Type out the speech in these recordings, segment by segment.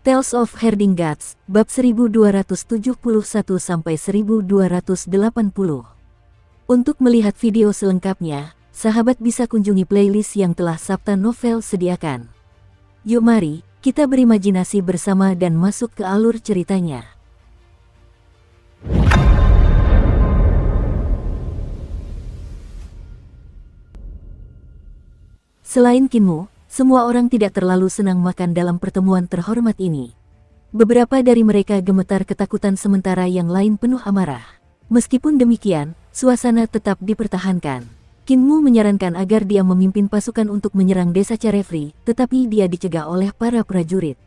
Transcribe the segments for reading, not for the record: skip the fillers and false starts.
Tales of Herding Gods, bab 1271-1280. Untuk melihat video selengkapnya, sahabat bisa kunjungi playlist yang telah Sabta Novel sediakan. Yuk mari, kita berimajinasi bersama dan masuk ke alur ceritanya. Selain Kinmu, semua orang tidak terlalu senang makan dalam pertemuan terhormat ini. Beberapa dari mereka gemetar ketakutan sementara yang lain penuh amarah. Meskipun demikian, suasana tetap dipertahankan. Kinmu menyarankan agar dia memimpin pasukan untuk menyerang desa Carefree, tetapi dia dicegah oleh para prajurit.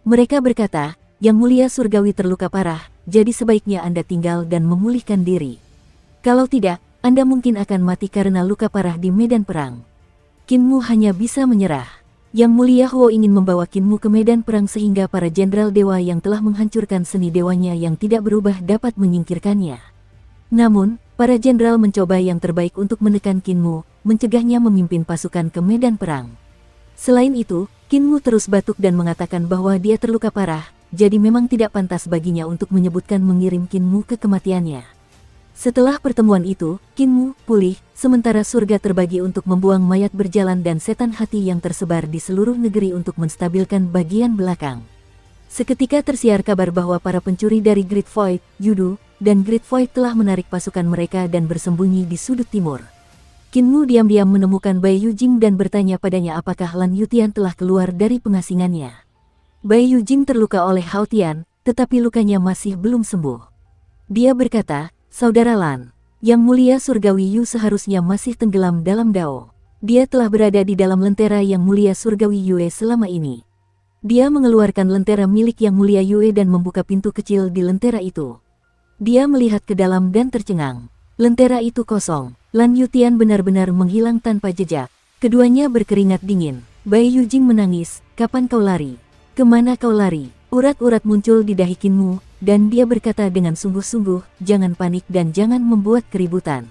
Mereka berkata, Yang Mulia Surgawi terluka parah, jadi sebaiknya Anda tinggal dan memulihkan diri. Kalau tidak, Anda mungkin akan mati karena luka parah di medan perang. Kinmu hanya bisa menyerah. Yang Mulia Huo ingin membawa Kinmu ke medan perang sehingga para jenderal dewa yang telah menghancurkan seni dewanya yang tidak berubah dapat menyingkirkannya. Namun, para jenderal mencoba yang terbaik untuk menekan Kinmu, mencegahnya memimpin pasukan ke medan perang. Selain itu, Kinmu terus batuk dan mengatakan bahwa dia terluka parah, jadi memang tidak pantas baginya untuk menyebutkan mengirim Kinmu ke kematiannya. Setelah pertemuan itu, Kinmu pulih, sementara surga terbagi untuk membuang mayat berjalan dan setan hati yang tersebar di seluruh negeri untuk menstabilkan bagian belakang. Seketika tersiar kabar bahwa para pencuri dari Great Void, Yudu, dan Great Void telah menarik pasukan mereka dan bersembunyi di sudut timur. Kinmu diam-diam menemukan Bai Yujing dan bertanya padanya apakah Lan Yutian telah keluar dari pengasingannya. Bai Yujing terluka oleh Hao Tian, tetapi lukanya masih belum sembuh. Dia berkata, Saudara Lan, Yang Mulia Surgawi Yu seharusnya masih tenggelam dalam Dao. Dia telah berada di dalam lentera Yang Mulia Surgawi Yue selama ini. Dia mengeluarkan lentera milik Yang Mulia Yue dan membuka pintu kecil di lentera itu. Dia melihat ke dalam dan tercengang. Lentera itu kosong. Lan Yutian benar-benar menghilang tanpa jejak. Keduanya berkeringat dingin. Bai Yujing menangis, kapan kau lari? Kemana kau lari? Urat-urat muncul di dahi Kinmu, dan dia berkata dengan sungguh-sungguh, jangan panik dan jangan membuat keributan.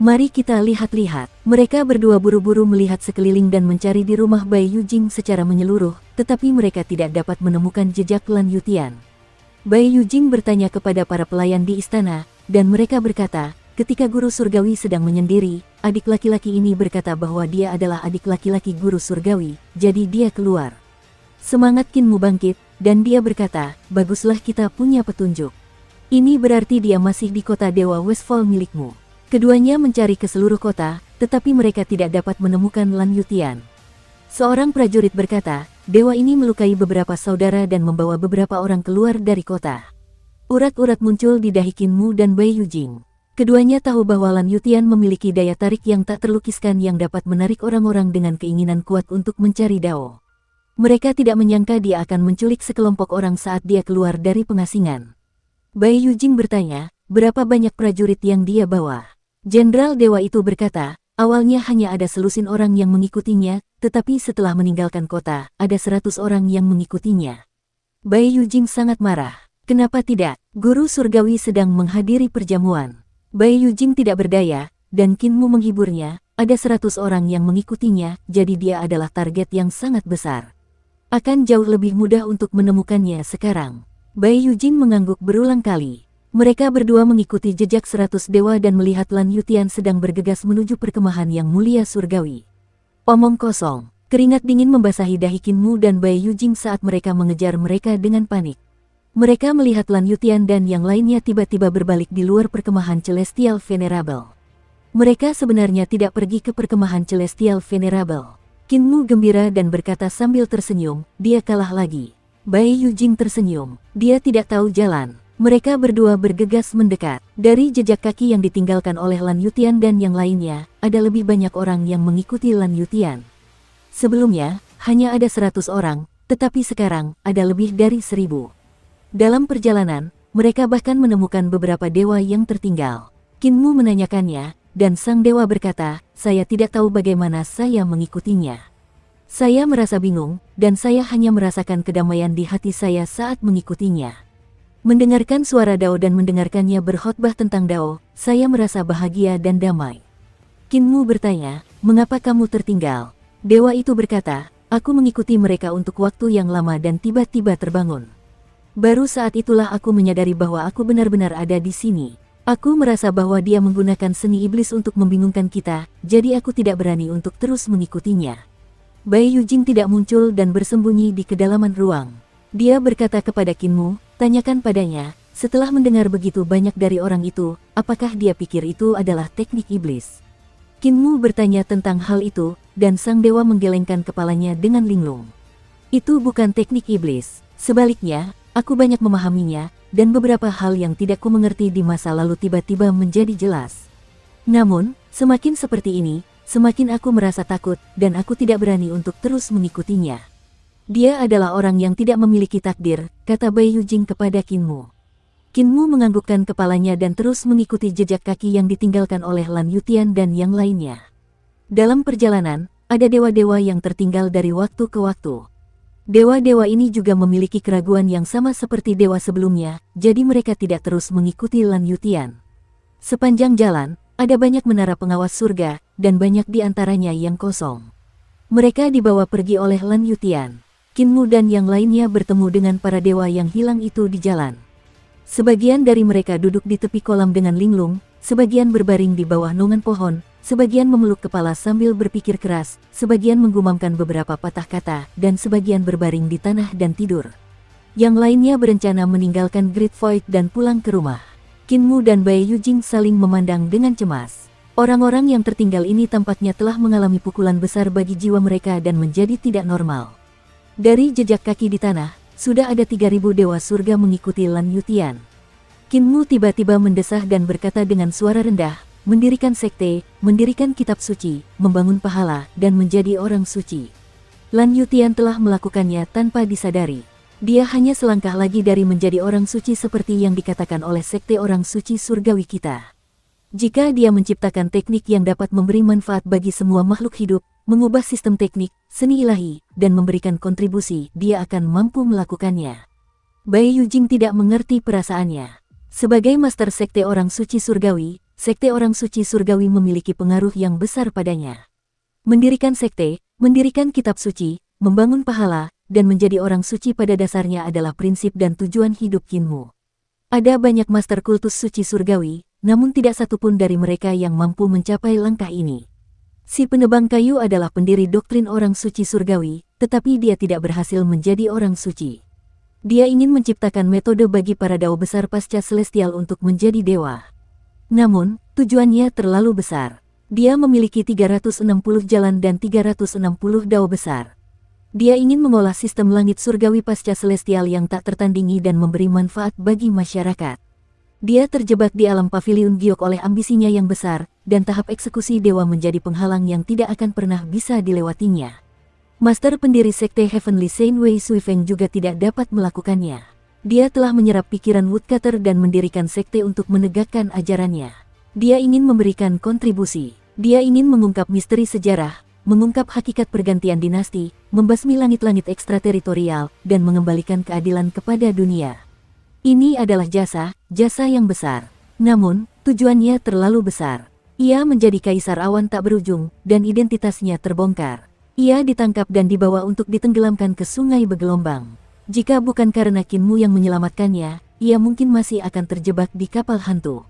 Mari kita lihat-lihat. Mereka berdua buru-buru melihat sekeliling dan mencari di rumah Bai Yujing secara menyeluruh, tetapi mereka tidak dapat menemukan jejak Lan Yutian. Bai Yujing bertanya kepada para pelayan di istana, dan mereka berkata, ketika guru surgawi sedang menyendiri, adik laki-laki ini berkata bahwa dia adalah adik laki-laki guru surgawi, jadi dia keluar. Semangat Kinmu bangkit, dan dia berkata, baguslah kita punya petunjuk. Ini berarti dia masih di kota Dewa Westfall milikmu. Keduanya mencari ke seluruh kota, tetapi mereka tidak dapat menemukan Lan Yutian. Seorang prajurit berkata, dewa ini melukai beberapa saudara dan membawa beberapa orang keluar dari kota. Urat-urat muncul di dahi Kinmu dan Bai Yujing. Keduanya tahu bahwa Lan Yutian memiliki daya tarik yang tak terlukiskan yang dapat menarik orang-orang dengan keinginan kuat untuk mencari Dao. Mereka tidak menyangka dia akan menculik sekelompok orang saat dia keluar dari pengasingan. Bai Yujing bertanya, berapa banyak prajurit yang dia bawa? Jenderal dewa itu berkata, awalnya hanya ada selusin orang yang mengikutinya, tetapi setelah meninggalkan kota, ada 100 orang yang mengikutinya. Bai Yujing sangat marah. Kenapa tidak? Guru surgawi sedang menghadiri perjamuan. Bai Yujing tidak berdaya, dan Kinmu menghiburnya, ada 100 orang yang mengikutinya, jadi dia adalah target yang sangat besar. Akan jauh lebih mudah untuk menemukannya sekarang. Bai Yujing mengangguk berulang kali. Mereka berdua mengikuti jejak 100 dewa dan melihat Lan Yutian sedang bergegas menuju perkemahan Yang Mulia Surgawi. Omong kosong. Keringat dingin membasahi dahi Kinmu dan Bai Yujing saat mereka mengejar mereka dengan panik. Mereka melihat Lan Yutian dan yang lainnya tiba-tiba berbalik di luar perkemahan Celestial Venerable. Mereka sebenarnya tidak pergi ke perkemahan Celestial Venerable. Kinmu gembira dan berkata sambil tersenyum, dia kalah lagi. Bai Yujing tersenyum, dia tidak tahu jalan. Mereka berdua bergegas mendekat. Dari jejak kaki yang ditinggalkan oleh Lan Yutian dan yang lainnya, ada lebih banyak orang yang mengikuti Lan Yutian. Sebelumnya, hanya ada 100 orang, tetapi sekarang, ada lebih dari 1000. Dalam perjalanan, mereka bahkan menemukan beberapa dewa yang tertinggal. Kinmu menanyakannya, dan sang dewa berkata, saya tidak tahu bagaimana saya mengikutinya. Saya merasa bingung, dan saya hanya merasakan kedamaian di hati saya saat mengikutinya. Mendengarkan suara Dao dan mendengarkannya berkhotbah tentang Dao, saya merasa bahagia dan damai. Kinmu bertanya, mengapa kamu tertinggal? Dewa itu berkata, Aku mengikuti mereka untuk waktu yang lama dan tiba-tiba terbangun. Baru saat itulah aku menyadari bahwa aku benar-benar ada di sini. Aku merasa bahwa dia menggunakan seni iblis untuk membingungkan kita, jadi aku tidak berani untuk terus mengikutinya. Bai Yujing tidak muncul dan bersembunyi di kedalaman ruang. Dia berkata kepada Kinmu, tanyakan padanya, setelah mendengar begitu banyak dari orang itu, apakah dia pikir itu adalah teknik iblis? Kinmu bertanya tentang hal itu, dan sang dewa menggelengkan kepalanya dengan linglung. Itu bukan teknik iblis, sebaliknya, aku banyak memahaminya, dan beberapa hal yang tidak ku mengerti di masa lalu tiba-tiba menjadi jelas. Namun, semakin seperti ini, semakin aku merasa takut, dan aku tidak berani untuk terus mengikutinya. Dia adalah orang yang tidak memiliki takdir, kata Bai Yujing kepada Kinmu. Kinmu menganggukkan kepalanya dan terus mengikuti jejak kaki yang ditinggalkan oleh Lan Yutian dan yang lainnya. Dalam perjalanan, ada dewa-dewa yang tertinggal dari waktu ke waktu. Dewa-dewa ini juga memiliki keraguan yang sama seperti dewa sebelumnya, jadi mereka tidak terus mengikuti Lan Yutian. Sepanjang jalan, ada banyak menara pengawas surga, dan banyak di antaranya yang kosong. Mereka dibawa pergi oleh Lan Yutian. Kinmu dan yang lainnya bertemu dengan para dewa yang hilang itu di jalan. Sebagian dari mereka duduk di tepi kolam dengan linglung, sebagian berbaring di bawah naungan pohon, sebagian memeluk kepala sambil berpikir keras, sebagian menggumamkan beberapa patah kata, dan sebagian berbaring di tanah dan tidur. Yang lainnya berencana meninggalkan Great Void dan pulang ke rumah. Kinmu dan Bai Yujing saling memandang dengan cemas. Orang-orang yang tertinggal ini tampaknya telah mengalami pukulan besar bagi jiwa mereka dan menjadi tidak normal. Dari jejak kaki di tanah, sudah ada 3.000 dewa surga mengikuti Lan Yutian. Kinmu tiba-tiba mendesah dan berkata dengan suara rendah, mendirikan sekte, mendirikan kitab suci, membangun pahala, dan menjadi orang suci. Lan Yutian telah melakukannya tanpa disadari. Dia hanya selangkah lagi dari menjadi orang suci seperti yang dikatakan oleh sekte orang suci surgawi kita. Jika dia menciptakan teknik yang dapat memberi manfaat bagi semua makhluk hidup, mengubah sistem teknik, seni ilahi, dan memberikan kontribusi, dia akan mampu melakukannya. Bai Yujing tidak mengerti perasaannya. Sebagai master sekte orang suci surgawi, sekte orang suci surgawi memiliki pengaruh yang besar padanya. Mendirikan sekte, mendirikan kitab suci, membangun pahala, dan menjadi orang suci pada dasarnya adalah prinsip dan tujuan hidup Kinmu. Ada banyak master kultus suci surgawi, namun tidak satupun dari mereka yang mampu mencapai langkah ini. Si penebang kayu adalah pendiri doktrin orang suci surgawi, tetapi dia tidak berhasil menjadi orang suci. Dia ingin menciptakan metode bagi para dao besar pasca celestial untuk menjadi dewa. Namun, tujuannya terlalu besar. Dia memiliki 360 jalan dan 360 dao besar. Dia ingin mengolah sistem langit surgawi pasca celestial yang tak tertandingi dan memberi manfaat bagi masyarakat. Dia terjebak di alam pavilion giok oleh ambisinya yang besar, dan tahap eksekusi dewa menjadi penghalang yang tidak akan pernah bisa dilewatinya. Master pendiri sekte Heavenly Saint Wei Suifeng juga tidak dapat melakukannya. Dia telah menyerap pikiran Woodcutter dan mendirikan sekte untuk menegakkan ajarannya. Dia ingin memberikan kontribusi. Dia ingin mengungkap misteri sejarah, mengungkap hakikat pergantian dinasti, membasmi langit-langit ekstrateritorial, dan mengembalikan keadilan kepada dunia. Ini adalah jasa yang besar. Namun, tujuannya terlalu besar. Ia menjadi kaisar awan tak berujung, dan identitasnya terbongkar. Ia ditangkap dan dibawa untuk ditenggelamkan ke sungai bergelombang. Jika bukan karena Kinmu yang menyelamatkannya, ia mungkin masih akan terjebak di kapal hantu.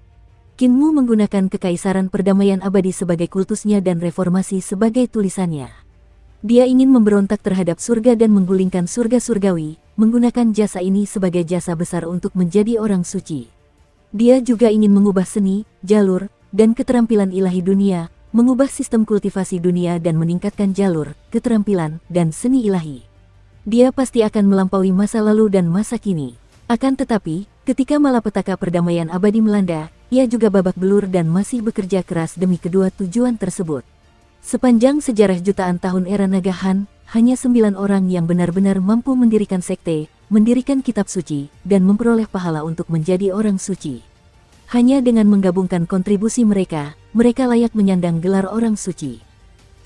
Kinmu menggunakan kekaisaran perdamaian abadi sebagai kultusnya dan reformasi sebagai tulisannya. Dia ingin memberontak terhadap surga dan menggulingkan surga surgawi, menggunakan jasa ini sebagai jasa besar untuk menjadi orang suci. Dia juga ingin mengubah seni, jalur, dan keterampilan ilahi dunia, mengubah sistem kultivasi dunia dan meningkatkan jalur, keterampilan, dan seni ilahi. Dia pasti akan melampaui masa lalu dan masa kini. Akan tetapi, ketika malapetaka perdamaian abadi melanda, ia juga babak belur dan masih bekerja keras demi kedua tujuan tersebut. Sepanjang sejarah jutaan tahun era Nagahan, hanya 9 orang yang benar-benar mampu mendirikan sekte, mendirikan kitab suci, dan memperoleh pahala untuk menjadi orang suci. Hanya dengan menggabungkan kontribusi mereka, mereka layak menyandang gelar orang suci.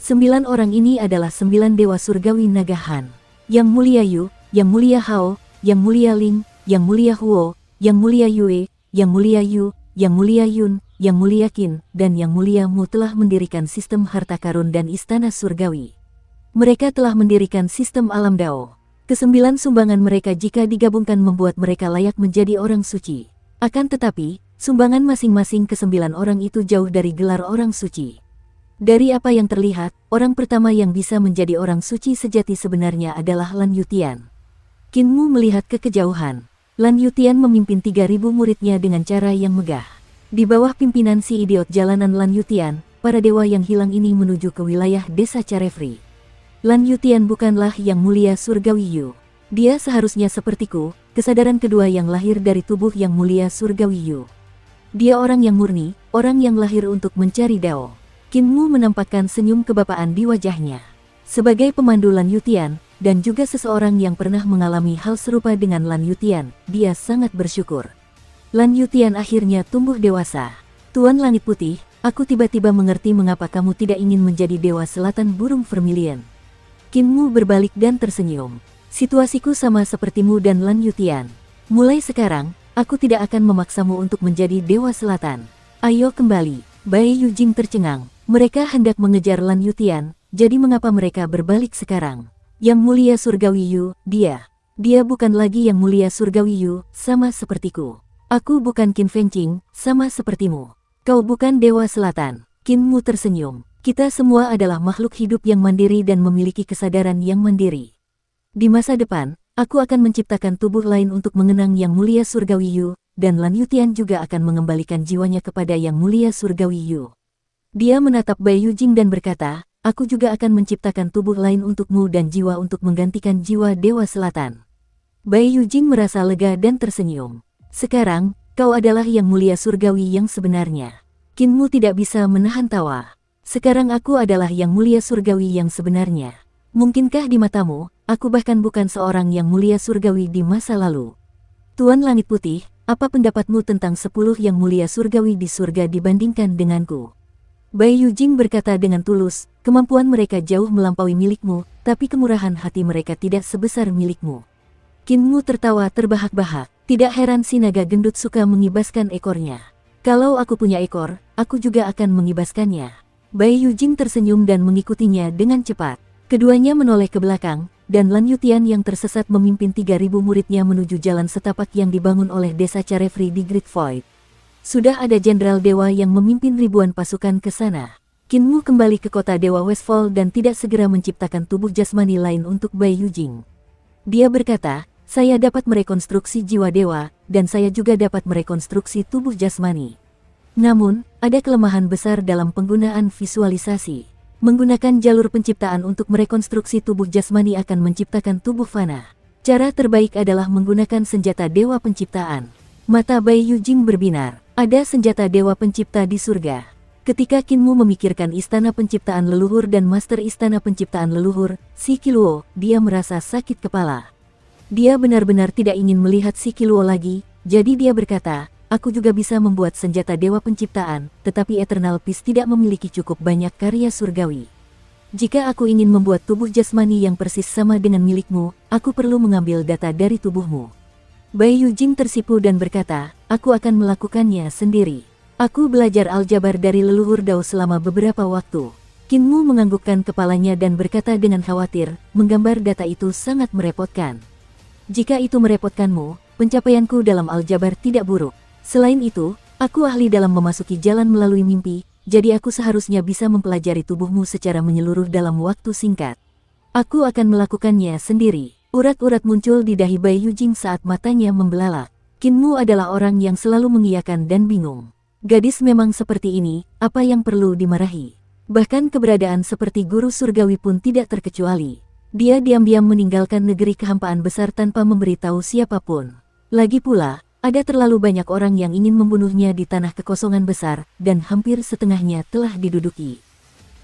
9 orang ini adalah 9 dewa surgawi Nagahan. Yang mulia Yu, yang mulia Hao, yang mulia Ling, yang mulia Huo, yang mulia Yue, yang mulia Yu, yang mulia Yun, yang mulia Qin, dan yang mulia Mu telah mendirikan sistem harta karun dan istana surgawi. Mereka telah mendirikan sistem alam Dao. Kesembilan sumbangan mereka jika digabungkan membuat mereka layak menjadi orang suci. Akan tetapi, sumbangan masing-masing kesembilan orang itu jauh dari gelar orang suci. Dari apa yang terlihat, orang pertama yang bisa menjadi orang suci sejati sebenarnya adalah Lan Yutian. Qin Mu melihat ke kejauhan. Lan Yutian memimpin 3.000 muridnya dengan cara yang megah. Di bawah pimpinan si idiot jalanan Lan Yutian, para dewa yang hilang ini menuju ke wilayah desa Carefree. Lan Yutian bukanlah yang mulia surgawi Yu. Dia seharusnya sepertiku, kesadaran kedua yang lahir dari tubuh yang mulia surgawi Yu. Dia orang yang murni, orang yang lahir untuk mencari Dao. Qin Mu menampakkan senyum kebapaan di wajahnya. Sebagai pemandu Lan Yutian, dan juga seseorang yang pernah mengalami hal serupa dengan Lan Yutian, dia sangat bersyukur. Lan Yutian akhirnya tumbuh dewasa. Tuan Langit Putih, aku tiba-tiba mengerti mengapa kamu tidak ingin menjadi Dewa Selatan Burung Vermilion. Qin Mu berbalik dan tersenyum. Situasiku sama sepertimu dan Lan Yutian. Mulai sekarang, aku tidak akan memaksamu untuk menjadi Dewa Selatan. Ayo kembali. Bai Yujing tercengang. Mereka hendak mengejar Lan Yutian, jadi mengapa mereka berbalik sekarang? Yang mulia surgawi Yu, dia bukan lagi yang mulia surgawi Yu, sama sepertiku. Aku bukan Qin Fengqing, sama sepertimu. Kau bukan Dewa Selatan. Qin Mu tersenyum. Kita semua adalah makhluk hidup yang mandiri dan memiliki kesadaran yang mandiri. Di masa depan, aku akan menciptakan tubuh lain untuk mengenang yang mulia surgawi Yu, dan Lan Yutian juga akan mengembalikan jiwanya kepada yang mulia surgawi Yu. Dia menatap Bai Yujing dan berkata, aku juga akan menciptakan tubuh lain untukmu dan jiwa untuk menggantikan jiwa Dewa Selatan. Bai Yujing merasa lega dan tersenyum. Sekarang, kau adalah yang mulia surgawi yang sebenarnya. Qin Mu tidak bisa menahan tawa. Sekarang aku adalah yang mulia surgawi yang sebenarnya. Mungkinkah di matamu, aku bahkan bukan seorang yang mulia surgawi di masa lalu? Tuan Langit Putih, apa pendapatmu tentang 10 yang mulia surgawi di surga dibandingkan denganku? Bai Yujing berkata dengan tulus, kemampuan mereka jauh melampaui milikmu, tapi kemurahan hati mereka tidak sebesar milikmu. Qin Mu tertawa terbahak-bahak. Tidak heran si naga gendut suka mengibaskan ekornya. Kalau aku punya ekor, aku juga akan mengibaskannya. Bai Yujing tersenyum dan mengikutinya dengan cepat. Keduanya menoleh ke belakang, dan Lan Yutian yang tersesat memimpin 3.000 muridnya menuju jalan setapak yang dibangun oleh desa Carefree di Great Void. Sudah ada jenderal dewa yang memimpin ribuan pasukan ke sana. Qin Mu kembali ke kota Dewa Westfall dan tidak segera menciptakan tubuh jasmani lain untuk Bai Yujing. Dia berkata, saya dapat merekonstruksi jiwa dewa, dan saya juga dapat merekonstruksi tubuh jasmani. Namun, ada kelemahan besar dalam penggunaan visualisasi. Menggunakan jalur penciptaan untuk merekonstruksi tubuh jasmani akan menciptakan tubuh fana. Cara terbaik adalah menggunakan senjata dewa penciptaan. Mata Bai Yujing berbinar. Ada senjata dewa pencipta di surga. Ketika Qin Mu memikirkan istana penciptaan leluhur dan master istana penciptaan leluhur, Si Qiluo, dia merasa sakit kepala. Dia benar-benar tidak ingin melihat Si Qiluo lagi, jadi dia berkata, aku juga bisa membuat senjata dewa penciptaan, tetapi Eternal Peace tidak memiliki cukup banyak karya surgawi. Jika aku ingin membuat tubuh jasmani yang persis sama dengan milikmu, aku perlu mengambil data dari tubuhmu. Bai Yujing tersipu dan berkata, aku akan melakukannya sendiri. Aku belajar aljabar dari leluhur Dao selama beberapa waktu. Qin Mu menganggukkan kepalanya dan berkata dengan khawatir, menggambar data itu sangat merepotkan. Jika itu merepotkanmu, pencapaianku dalam aljabar tidak buruk. Selain itu, aku ahli dalam memasuki jalan melalui mimpi, jadi aku seharusnya bisa mempelajari tubuhmu secara menyeluruh dalam waktu singkat. Aku akan melakukannya sendiri. Urat-urat muncul di dahi Bai Yujing saat matanya membelalak. Qin Mu adalah orang yang selalu mengiyakan dan bingung. Gadis memang seperti ini, apa yang perlu dimarahi? Bahkan keberadaan seperti guru surgawi pun tidak terkecuali. Dia diam-diam meninggalkan negeri kehampaan besar tanpa memberitahu siapapun. Lagi pula, ada terlalu banyak orang yang ingin membunuhnya di tanah kekosongan besar, dan hampir setengahnya telah diduduki.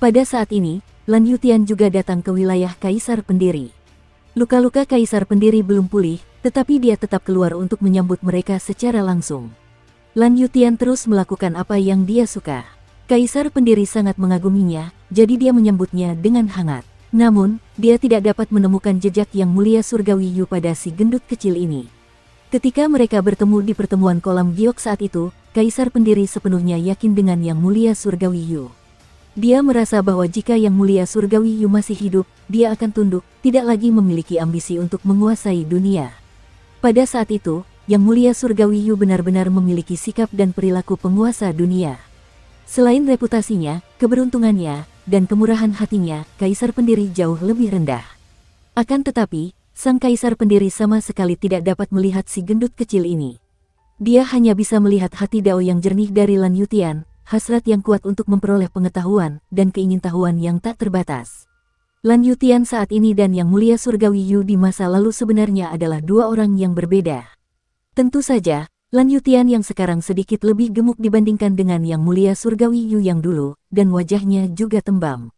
Pada saat ini, Lan Yutian juga datang ke wilayah Kaisar Pendiri. Luka-luka Kaisar Pendiri belum pulih, tetapi dia tetap keluar untuk menyambut mereka secara langsung. Lan Yutian terus melakukan apa yang dia suka. Kaisar Pendiri sangat mengaguminya, jadi dia menyambutnya dengan hangat. Namun, dia tidak dapat menemukan jejak yang mulia surgawi Yu pada si gendut kecil ini. Ketika mereka bertemu di pertemuan kolam giok saat itu, Kaisar Pendiri sepenuhnya yakin dengan yang mulia surgawi Yu. Dia merasa bahwa jika Yang Mulia Surgawi Yu masih hidup, dia akan tunduk, tidak lagi memiliki ambisi untuk menguasai dunia. Pada saat itu, Yang Mulia Surgawi Yu benar-benar memiliki sikap dan perilaku penguasa dunia. Selain reputasinya, keberuntungannya, dan kemurahan hatinya, Kaisar Pendiri jauh lebih rendah. Akan tetapi, sang Kaisar Pendiri sama sekali tidak dapat melihat si gendut kecil ini. Dia hanya bisa melihat hati Dao yang jernih dari Lan Yutian, hasrat yang kuat untuk memperoleh pengetahuan, dan keingintahuan yang tak terbatas. Lan Yutian saat ini dan Yang Mulia Surgawi Yu di masa lalu sebenarnya adalah dua orang yang berbeda. Tentu saja, Lan Yutian yang sekarang sedikit lebih gemuk dibandingkan dengan Yang Mulia Surgawi Yu yang dulu, dan wajahnya juga tembam.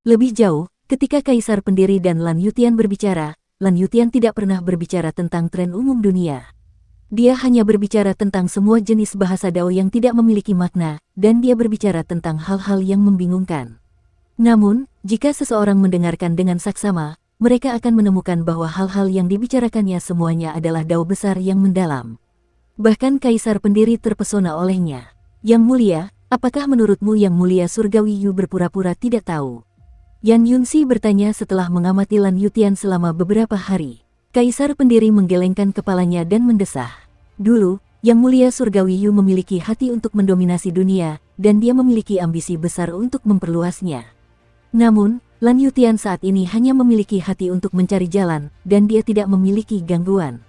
Lebih jauh, ketika Kaisar Pendiri dan Lan Yutian berbicara, Lan Yutian tidak pernah berbicara tentang tren umum dunia. Dia hanya berbicara tentang semua jenis bahasa Dao yang tidak memiliki makna, dan dia berbicara tentang hal-hal yang membingungkan. Namun, jika seseorang mendengarkan dengan saksama, mereka akan menemukan bahwa hal-hal yang dibicarakannya semuanya adalah Dao besar yang mendalam. Bahkan Kaisar Pendiri terpesona olehnya. Yang Mulia, apakah menurutmu Yang Mulia Surgawi Yu berpura-pura tidak tahu? Yan Yunxi bertanya setelah mengamati Lan Yutian selama beberapa hari. Kaisar Pendiri menggelengkan kepalanya dan mendesah. Dulu, Yang Mulia Surgawi Yu memiliki hati untuk mendominasi dunia, dan dia memiliki ambisi besar untuk memperluasnya. Namun, Lan Yutian saat ini hanya memiliki hati untuk mencari jalan, dan dia tidak memiliki gangguan.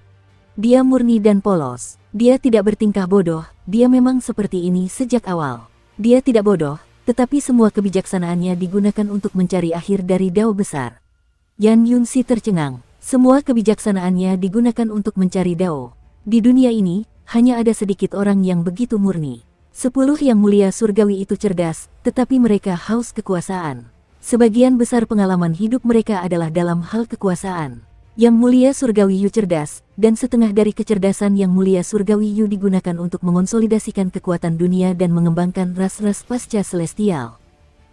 Dia murni dan polos. Dia tidak bertingkah bodoh, dia memang seperti ini sejak awal. Dia tidak bodoh, tetapi semua kebijaksanaannya digunakan untuk mencari akhir dari Dao besar. Yan Yunxi tercengang. Semua kebijaksanaannya digunakan untuk mencari Dao. Di dunia ini, hanya ada sedikit orang yang begitu murni. 10 Yang Mulia Surgawi itu cerdas, tetapi mereka haus kekuasaan. Sebagian besar pengalaman hidup mereka adalah dalam hal kekuasaan. Yang Mulia Surgawi Yu cerdas, dan setengah dari kecerdasan Yang Mulia Surgawi Yu digunakan untuk mengonsolidasikan kekuatan dunia dan mengembangkan ras-ras pasca celestial.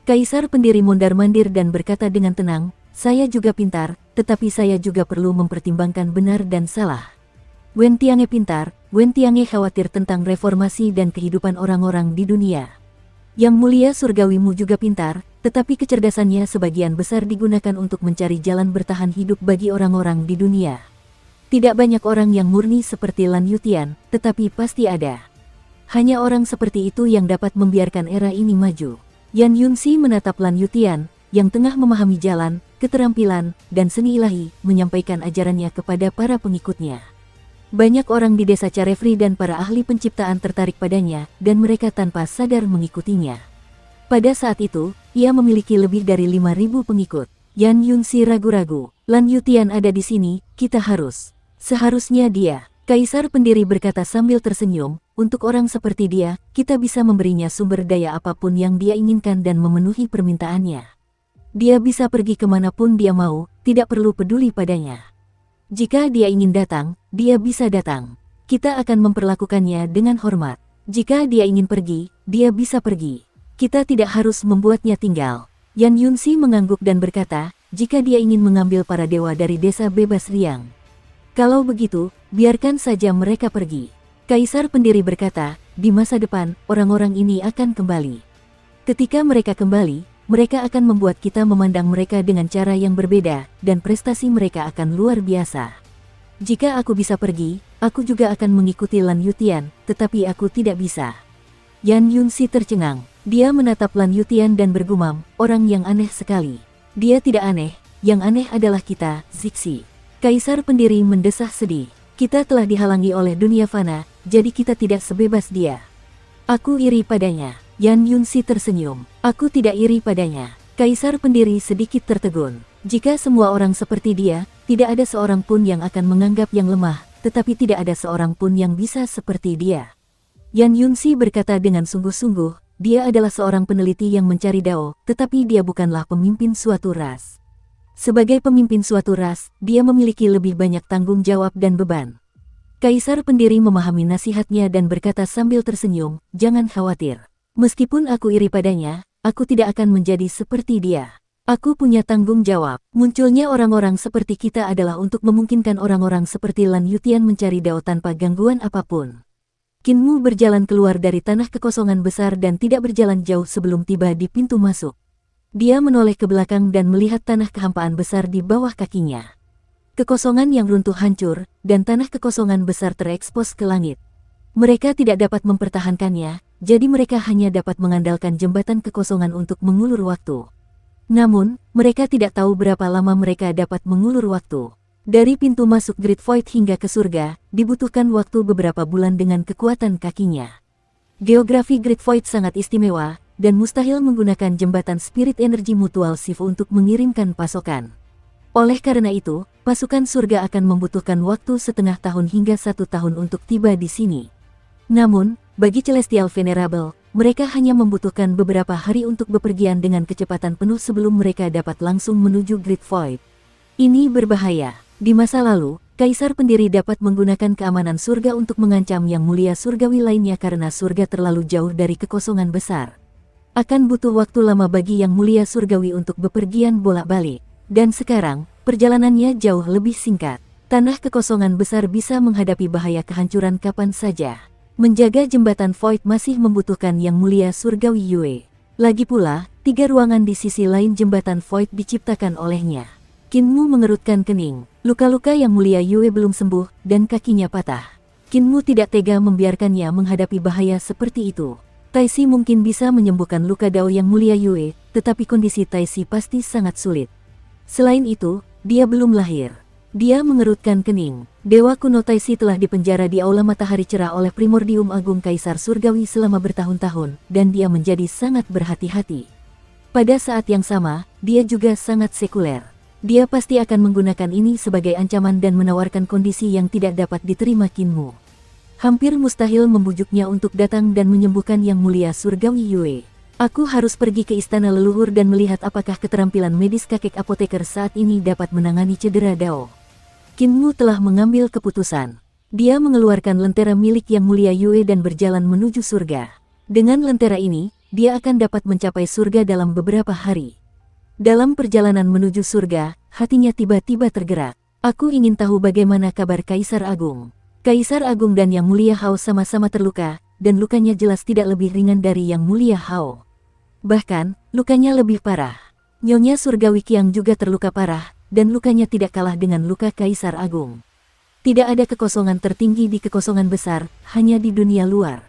Kaisar Pendiri mondar-mandir dan berkata dengan tenang, saya juga pintar, tetapi saya juga perlu mempertimbangkan benar dan salah. Wen Tiange pintar, Wen Tiange khawatir tentang reformasi dan kehidupan orang-orang di dunia. Yang Mulia Surgawimu juga pintar, tetapi kecerdasannya sebagian besar digunakan untuk mencari jalan bertahan hidup bagi orang-orang di dunia. Tidak banyak orang yang murni seperti Lan Yutian, tetapi pasti ada. Hanya orang seperti itu yang dapat membiarkan era ini maju. Yan Yunxi menatap Lan Yutian, yang tengah memahami jalan, keterampilan, dan seni ilahi, menyampaikan ajarannya kepada para pengikutnya. Banyak orang di desa Carefree dan para ahli penciptaan tertarik padanya, dan mereka tanpa sadar mengikutinya. Pada saat itu, ia memiliki lebih dari 5.000 pengikut. Yan Yunxi ragu-ragu, Lan Yutian ada di sini, kita harus. Seharusnya dia. Kaisar Pendiri berkata sambil tersenyum, untuk orang seperti dia, kita bisa memberinya sumber daya apapun yang dia inginkan dan memenuhi permintaannya. Dia bisa pergi kemanapun dia mau, tidak perlu peduli padanya. Jika dia ingin datang, dia bisa datang. Kita akan memperlakukannya dengan hormat. Jika dia ingin pergi, dia bisa pergi. Kita tidak harus membuatnya tinggal. Yan Yunxi mengangguk dan berkata, jika dia ingin mengambil para dewa dari desa bebas riang. Kalau begitu, biarkan saja mereka pergi. Kaisar Pendiri berkata, di masa depan, orang-orang ini akan kembali. Ketika mereka kembali, mereka akan membuat kita memandang mereka dengan cara yang berbeda, dan prestasi mereka akan luar biasa. Jika aku bisa pergi, aku juga akan mengikuti Lan Yutian, tetapi aku tidak bisa. Yan Yunxi tercengang. Dia menatap Lan Yutian dan bergumam, orang yang aneh sekali. Dia tidak aneh, yang aneh adalah kita, Zixi. Kaisar Pendiri mendesah sedih. Kita telah dihalangi oleh dunia fana, jadi kita tidak sebebas dia. Aku iri padanya. Yan Yunxi tersenyum. Aku tidak iri padanya. Kaisar Pendiri sedikit tertegun. Jika semua orang seperti dia, tidak ada seorang pun yang akan menganggap yang lemah, tetapi tidak ada seorang pun yang bisa seperti dia. Yan Yunxi berkata dengan sungguh-sungguh, dia adalah seorang peneliti yang mencari Dao, tetapi dia bukanlah pemimpin suatu ras. Sebagai pemimpin suatu ras, dia memiliki lebih banyak tanggung jawab dan beban. Kaisar Pendiri memahami nasihatnya dan berkata sambil tersenyum, jangan khawatir. Meskipun aku iri padanya, aku tidak akan menjadi seperti dia. Aku punya tanggung jawab. Munculnya orang-orang seperti kita adalah untuk memungkinkan orang-orang seperti Lan Yutian mencari Dao tanpa gangguan apapun. Kinmu berjalan keluar dari tanah kekosongan besar dan tidak berjalan jauh sebelum tiba di pintu masuk. Dia menoleh ke belakang dan melihat tanah kehampaan besar di bawah kakinya. Kekosongan yang runtuh hancur, dan tanah kekosongan besar terekspos ke langit. Mereka tidak dapat mempertahankannya, jadi mereka hanya dapat mengandalkan jembatan kekosongan untuk mengulur waktu. Namun, mereka tidak tahu berapa lama mereka dapat mengulur waktu. Dari pintu masuk Great Void hingga ke surga, dibutuhkan waktu beberapa bulan dengan kekuatan kakinya. Geografi Great Void sangat istimewa, dan mustahil menggunakan jembatan spirit energi mutual shift untuk mengirimkan pasokan. Oleh karena itu, pasukan surga akan membutuhkan waktu setengah tahun hingga 1 tahun untuk tiba di sini. Namun, bagi Celestial Venerable, mereka hanya membutuhkan beberapa hari untuk bepergian dengan kecepatan penuh sebelum mereka dapat langsung menuju Great Void. Ini berbahaya. Di masa lalu, Kaisar Pendiri dapat menggunakan keamanan surga untuk mengancam yang mulia surgawi lainnya karena surga terlalu jauh dari kekosongan besar. Akan butuh waktu lama bagi yang mulia surgawi untuk bepergian bolak-balik. Dan sekarang, perjalanannya jauh lebih singkat. Tanah kekosongan besar bisa menghadapi bahaya kehancuran kapan saja. Menjaga jembatan Void masih membutuhkan yang mulia surgawi Yue. Lagi pula, 3 ruangan di sisi lain jembatan Void diciptakan olehnya. Kinmu mengerutkan kening. Luka-luka yang mulia Yue belum sembuh, dan kakinya patah. Kinmu tidak tega membiarkannya menghadapi bahaya seperti itu. Taisi mungkin bisa menyembuhkan luka Dao yang mulia Yue, tetapi kondisi Taisi pasti sangat sulit. Selain itu, dia belum lahir. Dia mengerutkan kening. Dewa kuno Taisi telah dipenjara di Aula Matahari Cerah oleh Primordium Agung Kaisar Surgawi selama bertahun-tahun, dan dia menjadi sangat berhati-hati. Pada saat yang sama, dia juga sangat sekuler. Dia pasti akan menggunakan ini sebagai ancaman dan menawarkan kondisi yang tidak dapat diterima Kinmu. Hampir mustahil membujuknya untuk datang dan menyembuhkan yang mulia surgawi Yue. Aku harus pergi ke istana leluhur dan melihat apakah keterampilan medis kakek apoteker saat ini dapat menangani cedera Dao. Kinmu telah mengambil keputusan. Dia mengeluarkan lentera milik yang mulia Yue dan berjalan menuju surga. Dengan lentera ini, dia akan dapat mencapai surga dalam beberapa hari. Dalam perjalanan menuju surga, hatinya tiba-tiba tergerak. Aku ingin tahu bagaimana kabar Kaisar Agung. Kaisar Agung dan Yang Mulia Hao sama-sama terluka, dan lukanya jelas tidak lebih ringan dari Yang Mulia Hao. Bahkan, lukanya lebih parah. Nyonya Surgawi Qiang juga terluka parah, dan lukanya tidak kalah dengan luka Kaisar Agung. Tidak ada kekosongan tertinggi di kekosongan besar, hanya di dunia luar.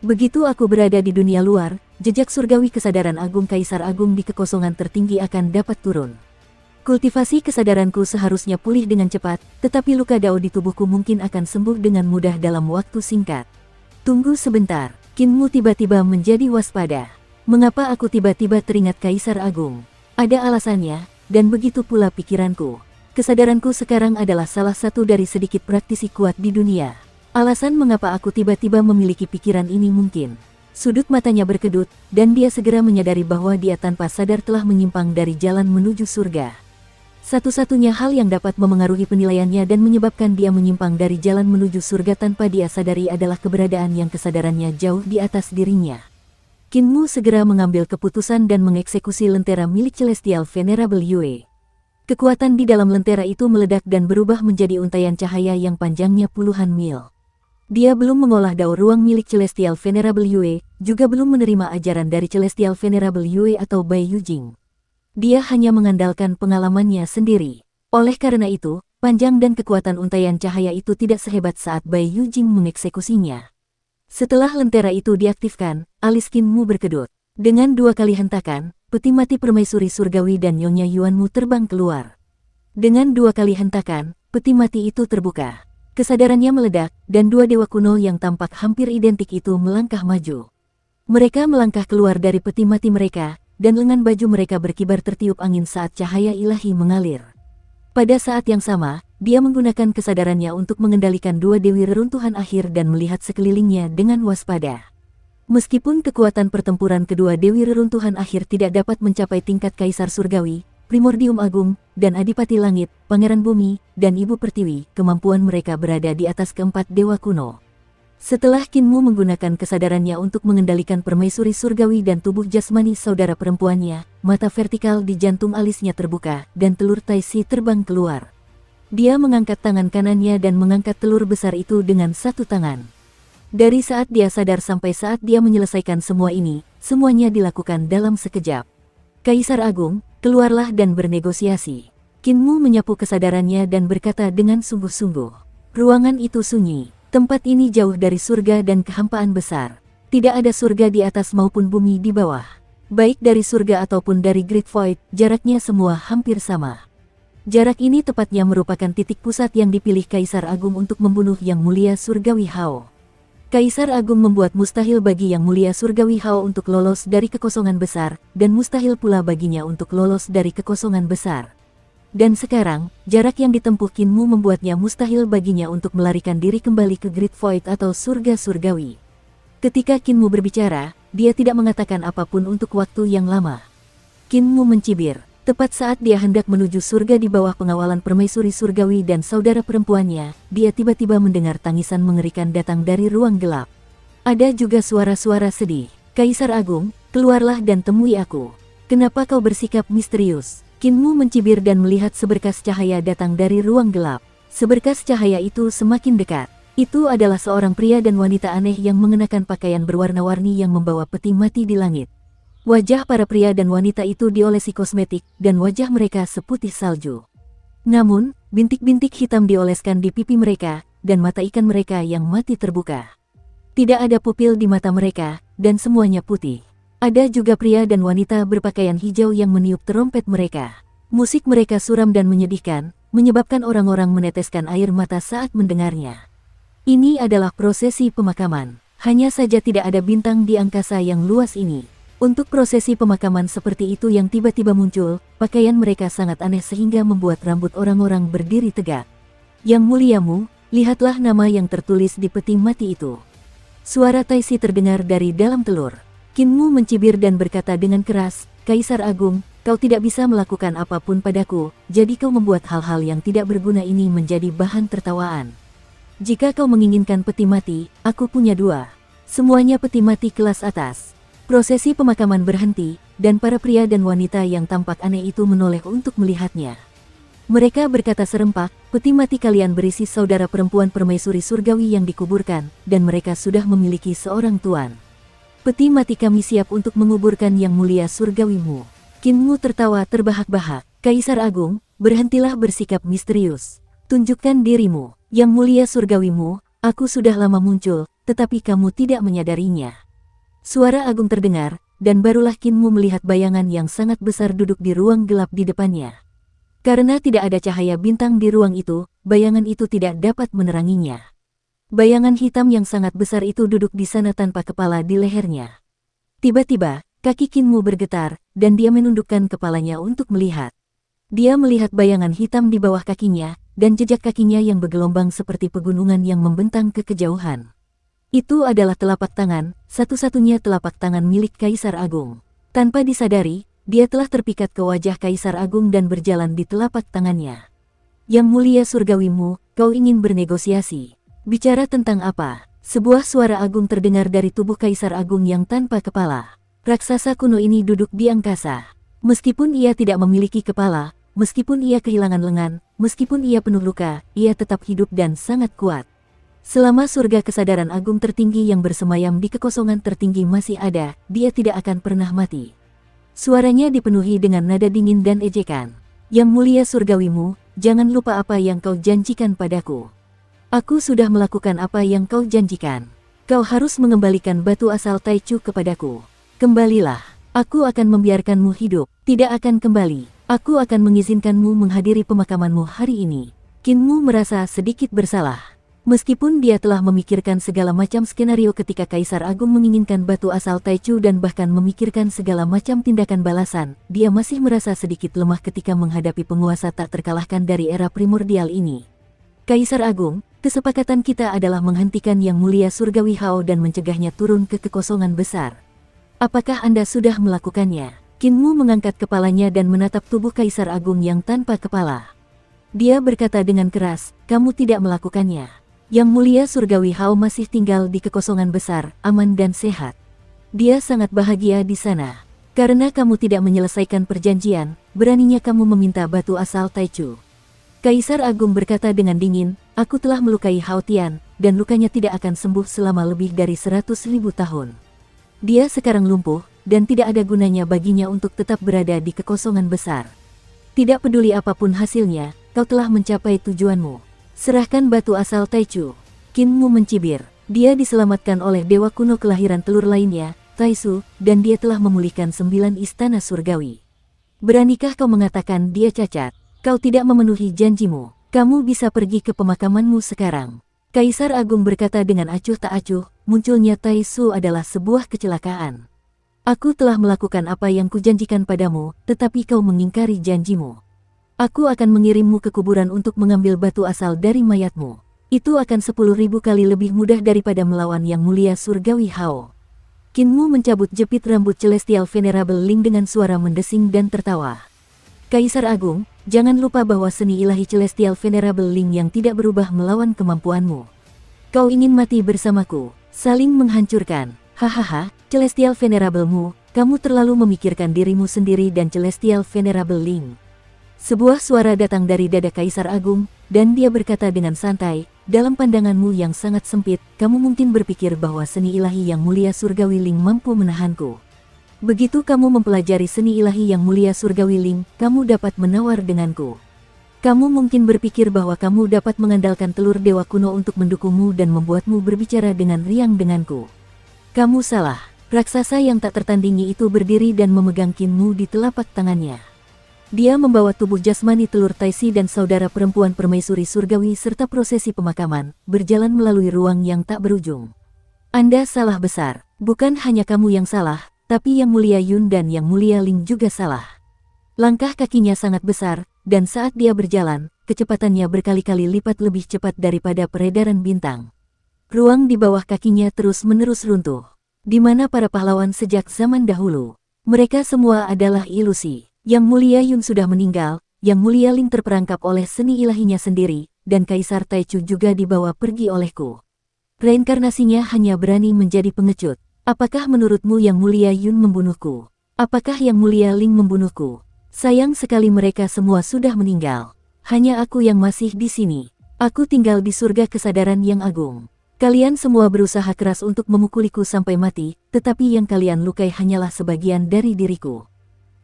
Begitu aku berada di dunia luar, jejak surgawi kesadaran agung Kaisar Agung di kekosongan tertinggi akan dapat turun. Kultivasi kesadaranku seharusnya pulih dengan cepat, tetapi luka Dao di tubuhku mungkin akan sembuh dengan mudah dalam waktu singkat. Tunggu sebentar, Kinmu tiba-tiba menjadi waspada. Mengapa aku tiba-tiba teringat Kaisar Agung? Ada alasannya, dan begitu pula pikiranku. Kesadaranku sekarang adalah salah satu dari sedikit praktisi kuat di dunia. Alasan mengapa aku tiba-tiba memiliki pikiran ini mungkin. Sudut matanya berkedut, dan dia segera menyadari bahwa dia tanpa sadar telah menyimpang dari jalan menuju surga. Satu-satunya hal yang dapat memengaruhi penilaiannya dan menyebabkan dia menyimpang dari jalan menuju surga tanpa dia sadari adalah keberadaan yang kesadarannya jauh di atas dirinya. Kinmu segera mengambil keputusan dan mengeksekusi lentera milik Celestial Venerable Yue. Kekuatan di dalam lentera itu meledak dan berubah menjadi untaian cahaya yang panjangnya puluhan mil. Dia belum mengolah Dao ruang milik Celestial Venerable Yue, juga belum menerima ajaran dari Celestial Venerable Yue atau Bai Yujing. Dia hanya mengandalkan pengalamannya sendiri. Oleh karena itu, panjang dan kekuatan untaian cahaya itu tidak sehebat saat Bai Yujing mengeksekusinya. Setelah lentera itu diaktifkan, alis Kinmu berkedut. Dengan 2 kali hentakan, peti mati permaisuri surgawi dan Nyonya Yuanmu terbang keluar. Dengan 2 kali hentakan, peti mati itu terbuka. Kesadarannya meledak, dan 2 dewa kuno yang tampak hampir identik itu melangkah maju. Mereka melangkah keluar dari peti mati mereka, dan lengan baju mereka berkibar tertiup angin saat cahaya ilahi mengalir. Pada saat yang sama, dia menggunakan kesadarannya untuk mengendalikan 2 dewi reruntuhan akhir dan melihat sekelilingnya dengan waspada. Meskipun kekuatan pertempuran kedua dewi reruntuhan akhir tidak dapat mencapai tingkat Kaisar Surgawi, Primordium Agung, dan Adipati Langit, Pangeran Bumi, dan Ibu Pertiwi, kemampuan mereka berada di atas keempat dewa kuno. Setelah Kinmu menggunakan kesadarannya untuk mengendalikan permaisuri surgawi dan tubuh jasmani saudara perempuannya, mata vertikal di jantung alisnya terbuka, dan telur Taisi terbang keluar. Dia mengangkat tangan kanannya dan mengangkat telur besar itu dengan 1 tangan. Dari saat dia sadar sampai saat dia menyelesaikan semua ini, semuanya dilakukan dalam sekejap. Kaisar Agung, keluarlah dan bernegosiasi. Kinmu menyapu kesadarannya dan berkata dengan sungguh-sungguh. Ruangan itu sunyi, tempat ini jauh dari surga dan kehampaan besar. Tidak ada surga di atas maupun bumi di bawah. Baik dari surga ataupun dari Great Void, jaraknya semua hampir sama. Jarak ini tepatnya merupakan titik pusat yang dipilih Kaisar Agung untuk membunuh Yang Mulia Surgawi Hao. Kaisar Agung membuat mustahil bagi Yang Mulia Surgawi Hao untuk lolos dari kekosongan besar, dan mustahil pula baginya untuk lolos dari kekosongan besar. Dan sekarang, jarak yang ditempuh Kinmu membuatnya mustahil baginya untuk melarikan diri kembali ke Great Void atau surga surgawi. Ketika Kinmu berbicara, dia tidak mengatakan apapun untuk waktu yang lama. Kinmu mencibir. Tepat saat dia hendak menuju surga di bawah pengawalan permaisuri surgawi dan saudara perempuannya, dia tiba-tiba mendengar tangisan mengerikan datang dari ruang gelap. Ada juga suara-suara sedih. Kaisar Agung, keluarlah dan temui aku. Kenapa kau bersikap misterius? Kinmu mencibir dan melihat seberkas cahaya datang dari ruang gelap. Seberkas cahaya itu semakin dekat. Itu adalah seorang pria dan wanita aneh yang mengenakan pakaian berwarna-warni yang membawa peti mati di langit. Wajah para pria dan wanita itu diolesi kosmetik, dan wajah mereka seputih salju. Namun, bintik-bintik hitam dioleskan di pipi mereka, dan mata ikan mereka yang mati terbuka. Tidak ada pupil di mata mereka, dan semuanya putih. Ada juga pria dan wanita berpakaian hijau yang meniup terompet mereka. Musik mereka suram dan menyedihkan, menyebabkan orang-orang meneteskan air mata saat mendengarnya. Ini adalah prosesi pemakaman. Hanya saja tidak ada bintang di angkasa yang luas ini. Untuk prosesi pemakaman seperti itu yang tiba-tiba muncul, pakaian mereka sangat aneh sehingga membuat rambut orang-orang berdiri tegak. Yang muliamu, lihatlah nama yang tertulis di peti mati itu. Suara Taisi terdengar dari dalam telur. Kinmu mencibir dan berkata dengan keras, Kaisar Agung, kau tidak bisa melakukan apapun padaku, jadi kau membuat hal-hal yang tidak berguna ini menjadi bahan tertawaan. Jika kau menginginkan peti mati, aku punya dua. Semuanya peti mati kelas atas. Prosesi pemakaman berhenti, dan para pria dan wanita yang tampak aneh itu menoleh untuk melihatnya. Mereka berkata serempak, peti mati kalian berisi saudara perempuan permaisuri surgawi yang dikuburkan, dan mereka sudah memiliki seorang tuan. Peti mati kami siap untuk menguburkan Yang Mulia Surgawimu. Kinmu tertawa terbahak-bahak. Kaisar Agung, berhentilah bersikap misterius. Tunjukkan dirimu. Yang Mulia Surgawimu, aku sudah lama muncul, tetapi kamu tidak menyadarinya. Suara agung terdengar, dan barulah Kinmu melihat bayangan yang sangat besar duduk di ruang gelap di depannya. Karena tidak ada cahaya bintang di ruang itu, bayangan itu tidak dapat meneranginya. Bayangan hitam yang sangat besar itu duduk di sana tanpa kepala di lehernya. Tiba-tiba, kaki Kinmu bergetar, dan dia menundukkan kepalanya untuk melihat. Dia melihat bayangan hitam di bawah kakinya, dan jejak kakinya yang bergelombang seperti pegunungan yang membentang ke kejauhan. Itu adalah telapak tangan, satu-satunya telapak tangan milik Kaisar Agung. Tanpa disadari, dia telah terpikat ke wajah Kaisar Agung dan berjalan di telapak tangannya. Yang Mulia Surgawimu, kau ingin bernegosiasi. Bicara tentang apa? Sebuah suara agung terdengar dari tubuh Kaisar Agung yang tanpa kepala. Raksasa kuno ini duduk di angkasa. Meskipun ia tidak memiliki kepala, meskipun ia kehilangan lengan, meskipun ia penuh luka, ia tetap hidup dan sangat kuat. Selama surga kesadaran agung tertinggi yang bersemayam di kekosongan tertinggi masih ada, dia tidak akan pernah mati. Suaranya dipenuhi dengan nada dingin dan ejekan. Yang Mulia Surgawimu, jangan lupa apa yang kau janjikan padaku. Aku sudah melakukan apa yang kau janjikan. Kau harus mengembalikan batu asal Taichu kepadaku. Kembalilah. Aku akan membiarkanmu hidup. Tidak akan kembali. Aku akan mengizinkanmu menghadiri pemakamanmu hari ini. Kinmu merasa sedikit bersalah. Meskipun dia telah memikirkan segala macam skenario ketika Kaisar Agung menginginkan batu asal Taichu dan bahkan memikirkan segala macam tindakan balasan, dia masih merasa sedikit lemah ketika menghadapi penguasa tak terkalahkan dari era primordial ini. Kaisar Agung, kesepakatan kita adalah menghentikan Yang Mulia Surgawi Hao dan mencegahnya turun ke kekosongan besar. Apakah Anda sudah melakukannya? Kinmu mengangkat kepalanya dan menatap tubuh Kaisar Agung yang tanpa kepala. Dia berkata dengan keras, kamu tidak melakukannya. Yang Mulia Surgawi Hao masih tinggal di kekosongan besar, aman dan sehat. Dia sangat bahagia di sana. Karena kamu tidak menyelesaikan perjanjian, beraninya kamu meminta batu asal Taichu. Kaisar Agung berkata dengan dingin, aku telah melukai Hao Tian, dan lukanya tidak akan sembuh selama lebih dari 100.000 tahun. Dia sekarang lumpuh, dan tidak ada gunanya baginya untuk tetap berada di kekosongan besar. Tidak peduli apapun hasilnya, kau telah mencapai tujuanmu. Serahkan batu asal Taichu. Qin Mu mencibir. Dia diselamatkan oleh dewa kuno kelahiran telur lainnya, Taisu, dan dia telah memulihkan 9 istana surgawi. Beranikah kau mengatakan dia cacat? Kau tidak memenuhi janjimu. Kamu bisa pergi ke pemakamanmu sekarang. Kaisar Agung berkata dengan acuh tak acuh, munculnya Taisu adalah sebuah kecelakaan. Aku telah melakukan apa yang kujanjikan padamu, tetapi kau mengingkari janjimu. Aku akan mengirimmu ke kuburan untuk mengambil batu asal dari mayatmu. Itu akan 10.000 kali lebih mudah daripada melawan Yang Mulia Surgawi Hao. Qin Mu mencabut jepit rambut Celestial Venerable Ling dengan suara mendesing dan tertawa. Kaisar Agung, jangan lupa bahwa seni ilahi Celestial Venerable Ling yang tidak berubah melawan kemampuanmu. Kau ingin mati bersamaku, saling menghancurkan. Hahaha, Celestial Venerable Mu, kamu terlalu memikirkan dirimu sendiri dan Celestial Venerable Ling. Sebuah suara datang dari dada Kaisar Agung, dan dia berkata dengan santai, dalam pandanganmu yang sangat sempit, kamu mungkin berpikir bahwa seni ilahi Yang Mulia Surgawi Ling mampu menahanku. Begitu kamu mempelajari seni ilahi Yang Mulia Surgawi Ling, kamu dapat menawar denganku. Kamu mungkin berpikir bahwa kamu dapat mengandalkan telur dewa kuno untuk mendukungmu dan membuatmu berbicara dengan riang denganku. Kamu salah. Raksasa yang tak tertandingi itu berdiri dan memegang Qin Mu di telapak tangannya. Dia membawa tubuh jasmani telur Taisi dan saudara perempuan permaisuri surgawi serta prosesi pemakaman, berjalan melalui ruang yang tak berujung. Anda salah besar. Bukan hanya kamu yang salah, tapi Yang Mulia Yun dan Yang Mulia Ling juga salah. Langkah kakinya sangat besar, dan saat dia berjalan, kecepatannya berkali-kali lipat lebih cepat daripada peredaran bintang. Ruang di bawah kakinya terus-menerus runtuh. Di mana para pahlawan sejak zaman dahulu? Mereka semua adalah ilusi. Yang Mulia Yun sudah meninggal, Yang Mulia Ling terperangkap oleh seni ilahinya sendiri, dan Kaisar Taichu juga dibawa pergi olehku. Reinkarnasinya hanya berani menjadi pengecut. Apakah menurutmu Yang Mulia Yun membunuhku? Apakah Yang Mulia Ling membunuhku? Sayang sekali mereka semua sudah meninggal. Hanya aku yang masih di sini. Aku tinggal di surga kesadaran yang agung. Kalian semua berusaha keras untuk memukuliku sampai mati, tetapi yang kalian lukai hanyalah sebagian dari diriku.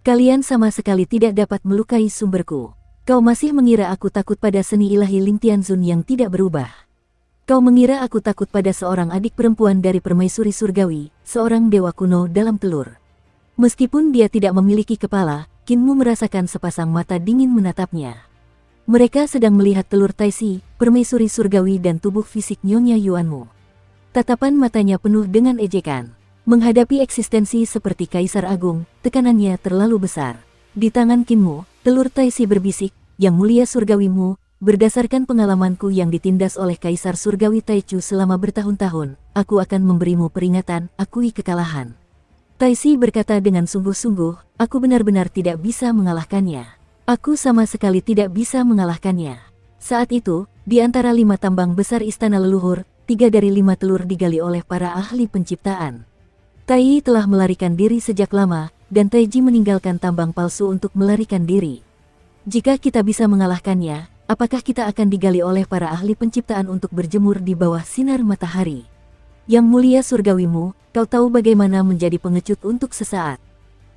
Kalian sama sekali tidak dapat melukai sumberku. Kau masih mengira aku takut pada seni ilahi Ling Tianzun yang tidak berubah. Kau mengira aku takut pada seorang adik perempuan dari permaisuri surgawi, seorang dewa kuno dalam telur. Meskipun dia tidak memiliki kepala, Qin Mu merasakan sepasang mata dingin menatapnya. Mereka sedang melihat telur Taisi, permaisuri surgawi dan tubuh fisik Nyonya Yuanmu. Tatapan matanya penuh dengan ejekan. Menghadapi eksistensi seperti Kaisar Agung, tekanannya terlalu besar. Di tangan Qin Mu, telur Taisi berbisik, Yang Mulia Surgawimu, berdasarkan pengalamanku yang ditindas oleh Kaisar Surgawi Taichu selama bertahun-tahun, aku akan memberimu peringatan, akui kekalahan. Taisi berkata dengan sungguh-sungguh, aku benar-benar tidak bisa mengalahkannya. Aku sama sekali tidak bisa mengalahkannya. Saat itu, di antara 5 tambang besar istana leluhur, 3 dari 5 telur digali oleh para ahli penciptaan. Tai telah melarikan diri sejak lama, dan Taiji meninggalkan tambang palsu untuk melarikan diri. Jika kita bisa mengalahkannya, apakah kita akan digali oleh para ahli penciptaan untuk berjemur di bawah sinar matahari? Yang Mulia Surgawimu, kau tahu bagaimana menjadi pengecut untuk sesaat.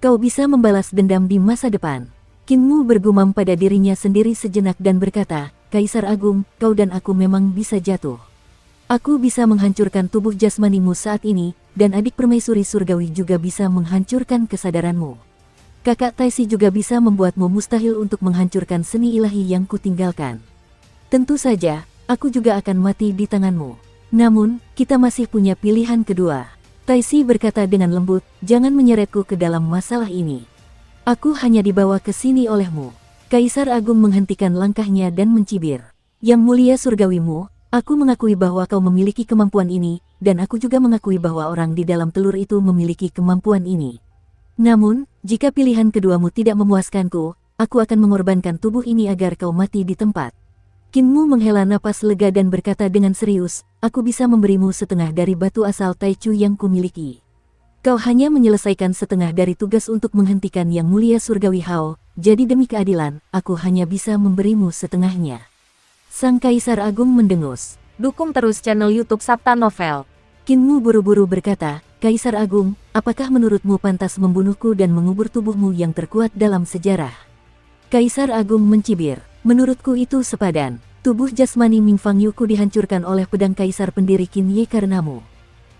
Kau bisa membalas dendam di masa depan. Qin Mu bergumam pada dirinya sendiri sejenak dan berkata, Kaisar Agung, kau dan aku memang bisa jatuh. Aku bisa menghancurkan tubuh jasmanimu saat ini, dan adik permaisuri surgawi juga bisa menghancurkan kesadaranmu. Kakak Taisi juga bisa membuatmu mustahil untuk menghancurkan seni ilahi yang kutinggalkan. Tentu saja, aku juga akan mati di tanganmu. Namun, kita masih punya pilihan kedua. Taisi berkata dengan lembut, jangan menyeretku ke dalam masalah ini. Aku hanya dibawa ke sini olehmu. Kaisar Agung menghentikan langkahnya dan mencibir. Yang Mulia Surgawimu, aku mengakui bahwa kau memiliki kemampuan ini, dan aku juga mengakui bahwa orang di dalam telur itu memiliki kemampuan ini. Namun, jika pilihan keduamu tidak memuaskanku, aku akan mengorbankan tubuh ini agar kau mati di tempat. Qin Mu menghela napas lega dan berkata dengan serius, aku bisa memberimu setengah dari batu asal Taichu yang kumiliki. Kau hanya menyelesaikan setengah dari tugas untuk menghentikan Yang Mulia Surgawi Hao, jadi demi keadilan, aku hanya bisa memberimu setengahnya. Sang Kaisar Agung mendengus. Dukung terus channel YouTube Sabta Novel. Qin Mu buru-buru berkata, Kaisar Agung, apakah menurutmu pantas membunuhku dan mengubur tubuhmu yang terkuat dalam sejarah? Kaisar Agung mencibir, menurutku itu sepadan. Tubuh jasmani Ming Fang Yuku dihancurkan oleh pedang Kaisar pendiri Qin Ye karenamu.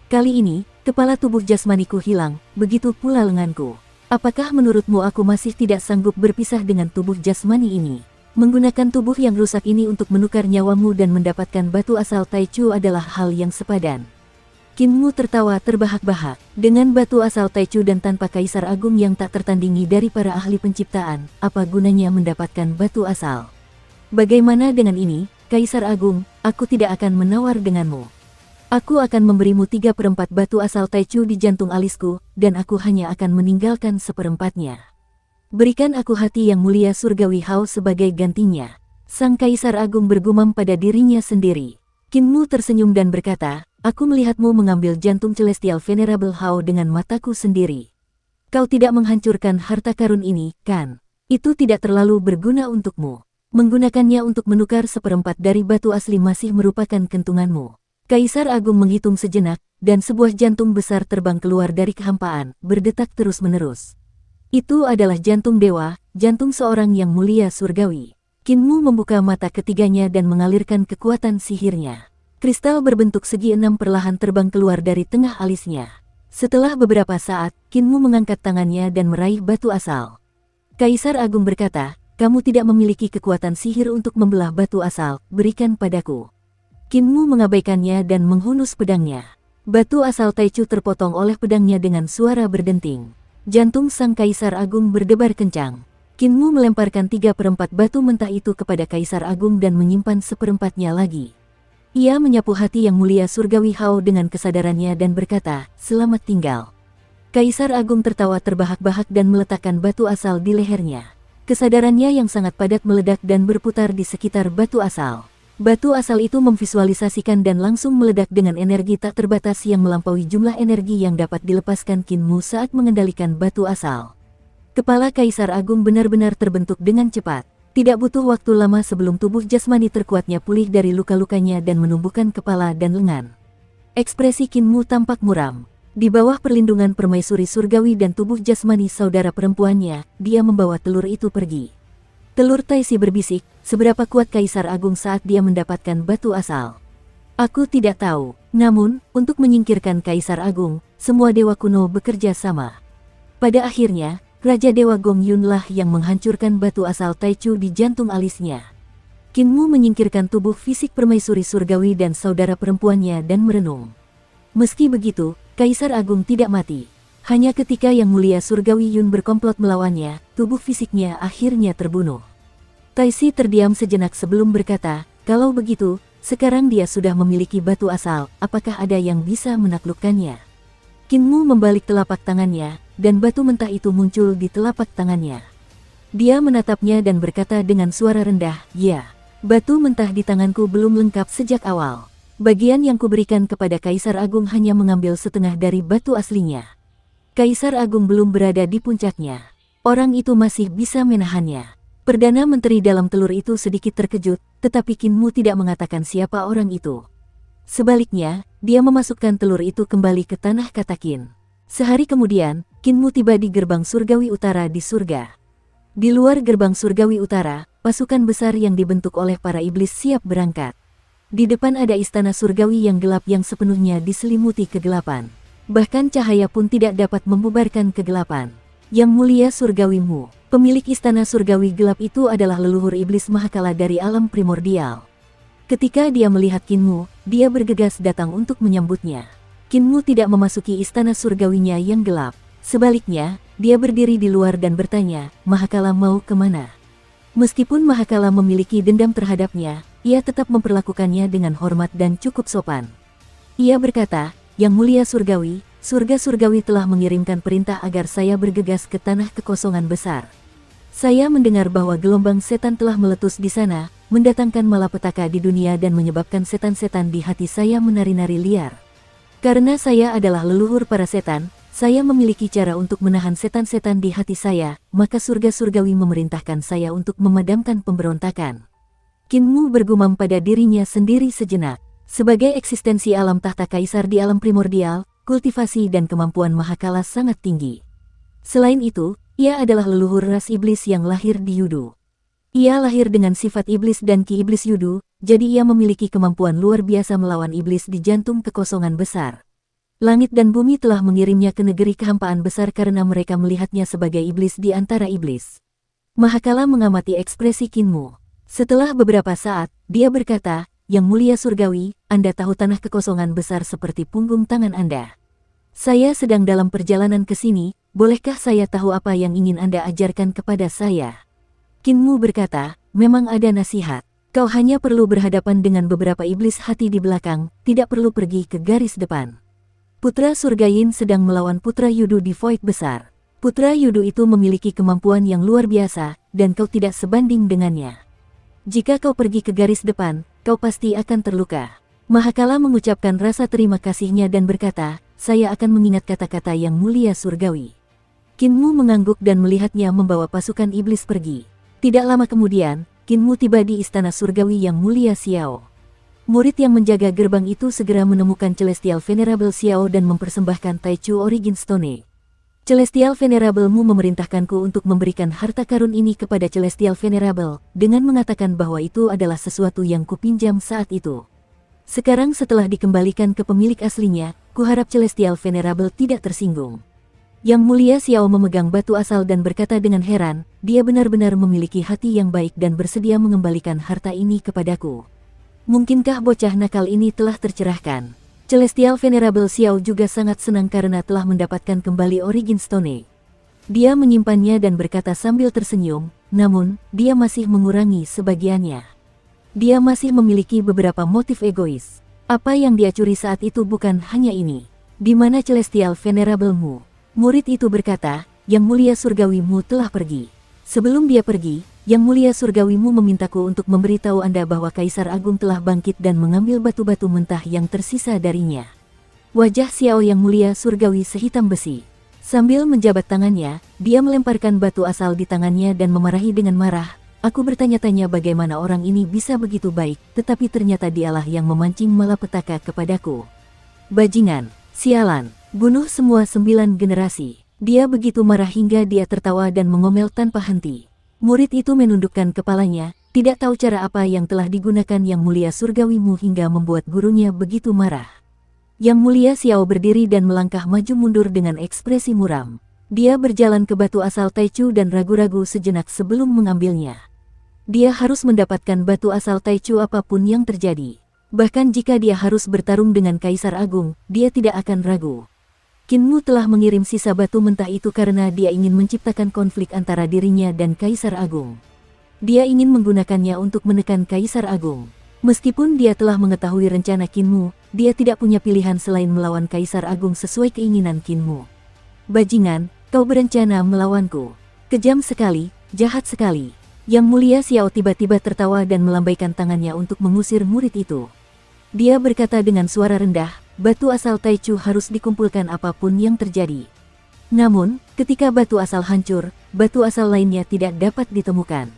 Kali ini, kepala tubuh jasmaniku hilang, begitu pula lenganku. Apakah menurutmu aku masih tidak sanggup berpisah dengan tubuh jasmani ini? Menggunakan tubuh yang rusak ini untuk menukar nyawamu dan mendapatkan batu asal Taichu adalah hal yang sepadan. Qin Mu tertawa terbahak-bahak. Dengan batu asal Taichu dan tanpa Kaisar Agung yang tak tertandingi dari para ahli penciptaan, apa gunanya mendapatkan batu asal? Bagaimana dengan ini, Kaisar Agung? Aku tidak akan menawar denganmu. Aku akan memberimu 3/4 batu asal Taichu di jantung alisku, dan aku hanya akan meninggalkan seperempatnya. Berikan aku hati yang mulia surgawi Hao sebagai gantinya. Sang Kaisar Agung bergumam pada dirinya sendiri. Qin Mu tersenyum dan berkata, aku melihatmu mengambil jantung Celestial Venerable Hao dengan mataku sendiri. Kau tidak menghancurkan harta karun ini, kan? Itu tidak terlalu berguna untukmu. Menggunakannya untuk menukar seperempat dari batu asli masih merupakan kentunganmu. Kaisar Agung menghitung sejenak, dan sebuah jantung besar terbang keluar dari kehampaan, berdetak terus-menerus. Itu adalah jantung dewa, jantung seorang yang mulia surgawi. Qin Mu membuka mata ketiganya dan mengalirkan kekuatan sihirnya. Kristal berbentuk segi 6 perlahan terbang keluar dari tengah alisnya. Setelah beberapa saat, Qin Mu mengangkat tangannya dan meraih batu asal. Kaisar Agung berkata, kamu tidak memiliki kekuatan sihir untuk membelah batu asal, berikan padaku. Qin Mu mengabaikannya dan menghunus pedangnya. Batu asal Taichu terpotong oleh pedangnya dengan suara berdenting. Jantung sang Kaisar Agung berdebar kencang. Qin Mu melemparkan 3/4 batu mentah itu kepada Kaisar Agung dan menyimpan seperempatnya lagi. Ia menyapu hati yang mulia surgawi Hao dengan kesadarannya dan berkata, selamat tinggal. Kaisar Agung tertawa terbahak-bahak dan meletakkan batu asal di lehernya. Kesadarannya yang sangat padat meledak dan berputar di sekitar batu asal. Batu asal itu memvisualisasikan dan langsung meledak dengan energi tak terbatas yang melampaui jumlah energi yang dapat dilepaskan Qin Mu saat mengendalikan batu asal. Kepala Kaisar Agung benar-benar terbentuk dengan cepat. Tidak butuh waktu lama sebelum tubuh jasmani terkuatnya pulih dari luka-lukanya dan menumbuhkan kepala dan lengan. Ekspresi Qin Mu tampak muram. Di bawah perlindungan permaisuri surgawi dan tubuh jasmani saudara perempuannya, dia membawa telur itu pergi. Telur Taisi berbisik, seberapa kuat Kaisar Agung saat dia mendapatkan batu asal. Aku tidak tahu, namun, untuk menyingkirkan Kaisar Agung, semua dewa kuno bekerja sama. Pada akhirnya, Raja Dewa Gong Yun lah yang menghancurkan batu asal Taichu di jantung alisnya. Qin Mu menyingkirkan tubuh fisik permaisuri surgawi dan saudara perempuannya dan merenung. Meski begitu, Kaisar Agung tidak mati. Hanya ketika Yang Mulia Surgawi Yun berkomplot melawannya, tubuh fisiknya akhirnya terbunuh. Taisi terdiam sejenak sebelum berkata, kalau begitu, sekarang dia sudah memiliki batu asal, apakah ada yang bisa menaklukkannya? Qin Mu membalik telapak tangannya, dan batu mentah itu muncul di telapak tangannya. Dia menatapnya dan berkata dengan suara rendah, ya, batu mentah di tanganku belum lengkap sejak awal. Bagian yang kuberikan kepada Kaisar Agung hanya mengambil setengah dari batu aslinya. Kaisar Agung belum berada di puncaknya. Orang itu masih bisa menahannya. Perdana Menteri dalam telur itu sedikit terkejut, tetapi Qin Mu tidak mengatakan siapa orang itu. Sebaliknya, dia memasukkan telur itu kembali ke tanah Katakin. Sehari kemudian, Qin Mu tiba di gerbang surgawi utara di surga. Di luar gerbang surgawi utara, pasukan besar yang dibentuk oleh para iblis siap berangkat. Di depan ada istana surgawi yang gelap yang sepenuhnya diselimuti kegelapan. Bahkan cahaya pun tidak dapat membubarkan kegelapan. Yang Mulia Surgawi Mu, pemilik istana surgawi gelap itu adalah leluhur iblis Mahakala dari alam primordial. Ketika dia melihat Qin Mu, dia bergegas datang untuk menyambutnya. Qin Mu tidak memasuki istana surgawinya yang gelap. Sebaliknya, dia berdiri di luar dan bertanya, Mahakala mau kemana? Meskipun Mahakala memiliki dendam terhadapnya, ia tetap memperlakukannya dengan hormat dan cukup sopan. Ia berkata, Yang Mulia Surgawi, surga surgawi telah mengirimkan perintah agar saya bergegas ke tanah kekosongan besar. Saya mendengar bahwa gelombang setan telah meletus di sana, mendatangkan malapetaka di dunia dan menyebabkan setan-setan di hati saya menari-nari liar. Karena saya adalah leluhur para setan, saya memiliki cara untuk menahan setan-setan di hati saya, maka surga surgawi memerintahkan saya untuk memadamkan pemberontakan. Qin Mu bergumam pada dirinya sendiri sejenak. Sebagai eksistensi alam tahta kaisar di alam primordial, kultivasi dan kemampuan Mahakala sangat tinggi. Selain itu, ia adalah leluhur ras iblis yang lahir di Yudu. Ia lahir dengan sifat iblis dan ki iblis Yudu, jadi ia memiliki kemampuan luar biasa melawan iblis di jantung kekosongan besar. Langit dan bumi telah mengirimnya ke negeri kehampaan besar karena mereka melihatnya sebagai iblis di antara iblis. Mahakala mengamati ekspresi Kinmu. Setelah beberapa saat, dia berkata, "Yang mulia surgawi, Anda tahu tanah kekosongan besar seperti punggung tangan Anda. Saya sedang dalam perjalanan ke sini, bolehkah saya tahu apa yang ingin Anda ajarkan kepada saya?" Kinmu berkata, "Memang ada nasihat. Kau hanya perlu berhadapan dengan beberapa iblis hati di belakang, tidak perlu pergi ke garis depan." Putra Surgain sedang melawan Putra Yudu di Void besar. Putra Yudu itu memiliki kemampuan yang luar biasa, dan kau tidak sebanding dengannya. Jika kau pergi ke garis depan, kau pasti akan terluka. Mahakala mengucapkan rasa terima kasihnya dan berkata, "Saya akan mengingat kata-kata yang mulia surgawi." Kinmu mengangguk dan melihatnya membawa pasukan iblis pergi. Tidak lama kemudian, Kinmu tiba di istana surgawi yang mulia Xiao. Murid yang menjaga gerbang itu segera menemukan Celestial Venerable Xiao dan mempersembahkan Taichu Origin Stone. Celestial Venerable-mu memerintahkanku untuk memberikan harta karun ini kepada Celestial Venerable, dengan mengatakan bahwa itu adalah sesuatu yang kupinjam saat itu. Sekarang setelah dikembalikan ke pemilik aslinya, kuharap Celestial Venerable tidak tersinggung. Yang mulia Xiao memegang batu asal dan berkata dengan heran, dia benar-benar memiliki hati yang baik dan bersedia mengembalikan harta ini kepadaku. Mungkinkah bocah nakal ini telah tercerahkan? Celestial Venerable Xiao juga sangat senang karena telah mendapatkan kembali Origin Stone. Dia menyimpannya dan berkata sambil tersenyum, namun, dia masih mengurangi sebagiannya. Dia masih memiliki beberapa motif egois. Apa yang dia curi saat itu bukan hanya ini. Di mana Celestial Venerable-mu? Murid itu berkata, "Yang mulia surgawimu telah pergi." Sebelum dia pergi, Yang mulia surgawimu memintaku untuk memberitahu Anda bahwa Kaisar Agung telah bangkit dan mengambil batu-batu mentah yang tersisa darinya. Wajah Xiao yang mulia surgawi sehitam besi. Sambil menjabat tangannya, dia melemparkan batu asal di tangannya dan memarahi dengan marah. "Aku bertanya-tanya bagaimana orang ini bisa begitu baik, tetapi ternyata dialah yang memancing malapetaka kepadaku. Bajingan, sialan, bunuh semua 9 generasi." Dia begitu marah hingga dia tertawa dan mengomel tanpa henti. Murid itu menundukkan kepalanya, tidak tahu cara apa yang telah digunakan Yang mulia surgawimu hingga membuat gurunya begitu marah. Yang mulia Xiao berdiri dan melangkah maju mundur dengan ekspresi muram. Dia berjalan ke batu asal Taichu dan ragu-ragu sejenak sebelum mengambilnya. Dia harus mendapatkan batu asal Taichu apapun yang terjadi. Bahkan jika dia harus bertarung dengan Kaisar Agung, dia tidak akan ragu. Kinmu telah mengirim sisa batu mentah itu karena dia ingin menciptakan konflik antara dirinya dan Kaisar Agung. Dia ingin menggunakannya untuk menekan Kaisar Agung. Meskipun dia telah mengetahui rencana Kinmu, dia tidak punya pilihan selain melawan Kaisar Agung sesuai keinginan Kinmu. "Bajingan, kau berencana melawanku. Kejam sekali, jahat sekali." Yang mulia Xiao tiba-tiba tertawa dan melambaikan tangannya untuk mengusir murid itu. Dia berkata dengan suara rendah, "Batu asal Taichu harus dikumpulkan apapun yang terjadi." Namun, ketika batu asal hancur, batu asal lainnya tidak dapat ditemukan.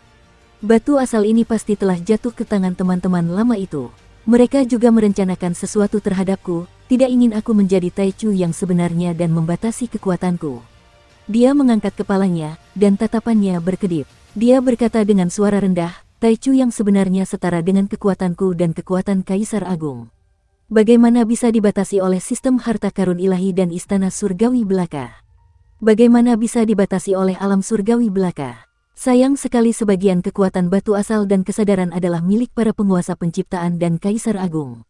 Batu asal ini pasti telah jatuh ke tangan teman-teman lama itu. Mereka juga merencanakan sesuatu terhadapku, tidak ingin aku menjadi Taichu yang sebenarnya dan membatasi kekuatanku. Dia mengangkat kepalanya, dan tatapannya berkedip. Dia berkata dengan suara rendah, "Taichu yang sebenarnya setara dengan kekuatanku dan kekuatan Kaisar Agung. Bagaimana bisa dibatasi oleh sistem harta karun ilahi dan istana surgawi belaka? Bagaimana bisa dibatasi oleh alam surgawi belaka? Sayang sekali sebagian kekuatan batu asal dan kesadaran adalah milik para penguasa penciptaan dan Kaisar Agung.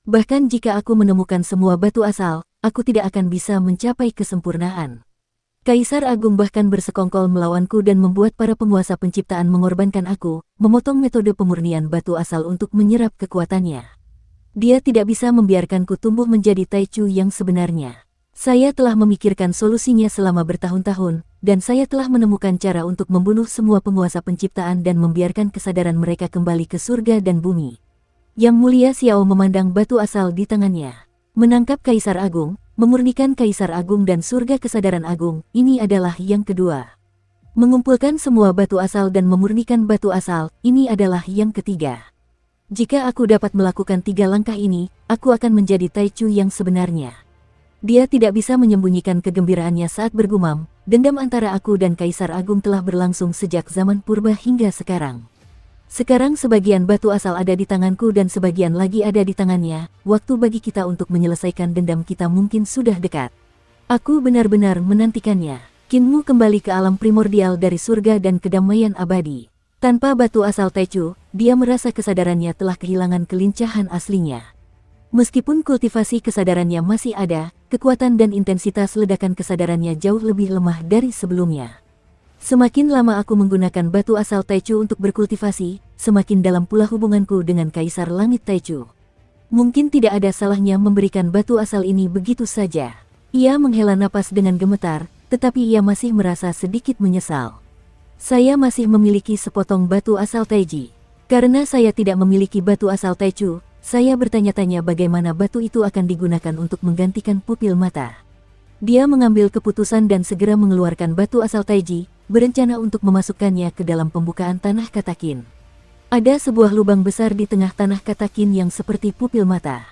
Bahkan jika aku menemukan semua batu asal, aku tidak akan bisa mencapai kesempurnaan. Kaisar Agung bahkan bersekongkol melawanku dan membuat para penguasa penciptaan mengorbankan aku, memotong metode pemurnian batu asal untuk menyerap kekuatannya. Dia tidak bisa membiarkanku tumbuh menjadi Taichu yang sebenarnya. Saya telah memikirkan solusinya selama bertahun-tahun, dan saya telah menemukan cara untuk membunuh semua penguasa penciptaan dan membiarkan kesadaran mereka kembali ke surga dan bumi." Yang mulia Xiao memandang batu asal di tangannya. Menangkap Kaisar Agung, memurnikan Kaisar Agung dan surga kesadaran agung, ini adalah yang kedua. Mengumpulkan semua batu asal dan memurnikan batu asal, ini adalah yang ketiga. Jika aku dapat melakukan 3 langkah ini, aku akan menjadi Taichu yang sebenarnya. Dia tidak bisa menyembunyikan kegembiraannya saat bergumam, dendam antara aku dan Kaisar Agung telah berlangsung sejak zaman purba hingga sekarang. Sekarang sebagian batu asal ada di tanganku dan sebagian lagi ada di tangannya, waktu bagi kita untuk menyelesaikan dendam kita mungkin sudah dekat. Aku benar-benar menantikannya. Kinmu kembali ke alam primordial dari surga dan kedamaian abadi. Tanpa batu asal Taichu, dia merasa kesadarannya telah kehilangan kelincahan aslinya. Meskipun kultivasi kesadarannya masih ada, kekuatan dan intensitas ledakan kesadarannya jauh lebih lemah dari sebelumnya. Semakin lama aku menggunakan batu asal Taichu untuk berkultivasi, semakin dalam pula hubunganku dengan Kaisar Langit Taichu. Mungkin tidak ada salahnya memberikan batu asal ini begitu saja. Ia menghela napas dengan gemetar, tetapi ia masih merasa sedikit menyesal. Saya masih memiliki sepotong batu asal Taiji. Karena saya tidak memiliki batu asal Taichu, saya bertanya-tanya bagaimana batu itu akan digunakan untuk menggantikan pupil mata. Dia mengambil keputusan dan segera mengeluarkan batu asal Taiji, berencana untuk memasukkannya ke dalam pembukaan tanah katakin. Ada sebuah lubang besar di tengah tanah katakin yang seperti pupil mata.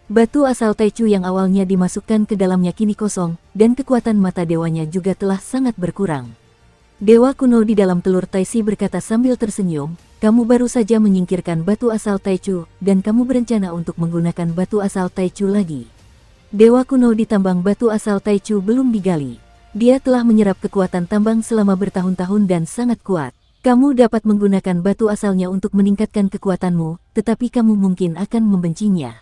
Batu asal Taichu yang awalnya dimasukkan ke dalamnya kini kosong, dan kekuatan mata dewanya juga telah sangat berkurang. Dewa kuno di dalam telur Taisi berkata sambil tersenyum, kamu baru saja menyingkirkan batu asal Taichu, dan kamu berencana untuk menggunakan batu asal Taichu lagi. Dewa kuno di tambang batu asal Taichu belum digali. Dia telah menyerap kekuatan tambang selama bertahun-tahun dan sangat kuat. Kamu dapat menggunakan batu asalnya untuk meningkatkan kekuatanmu, tetapi kamu mungkin akan membencinya.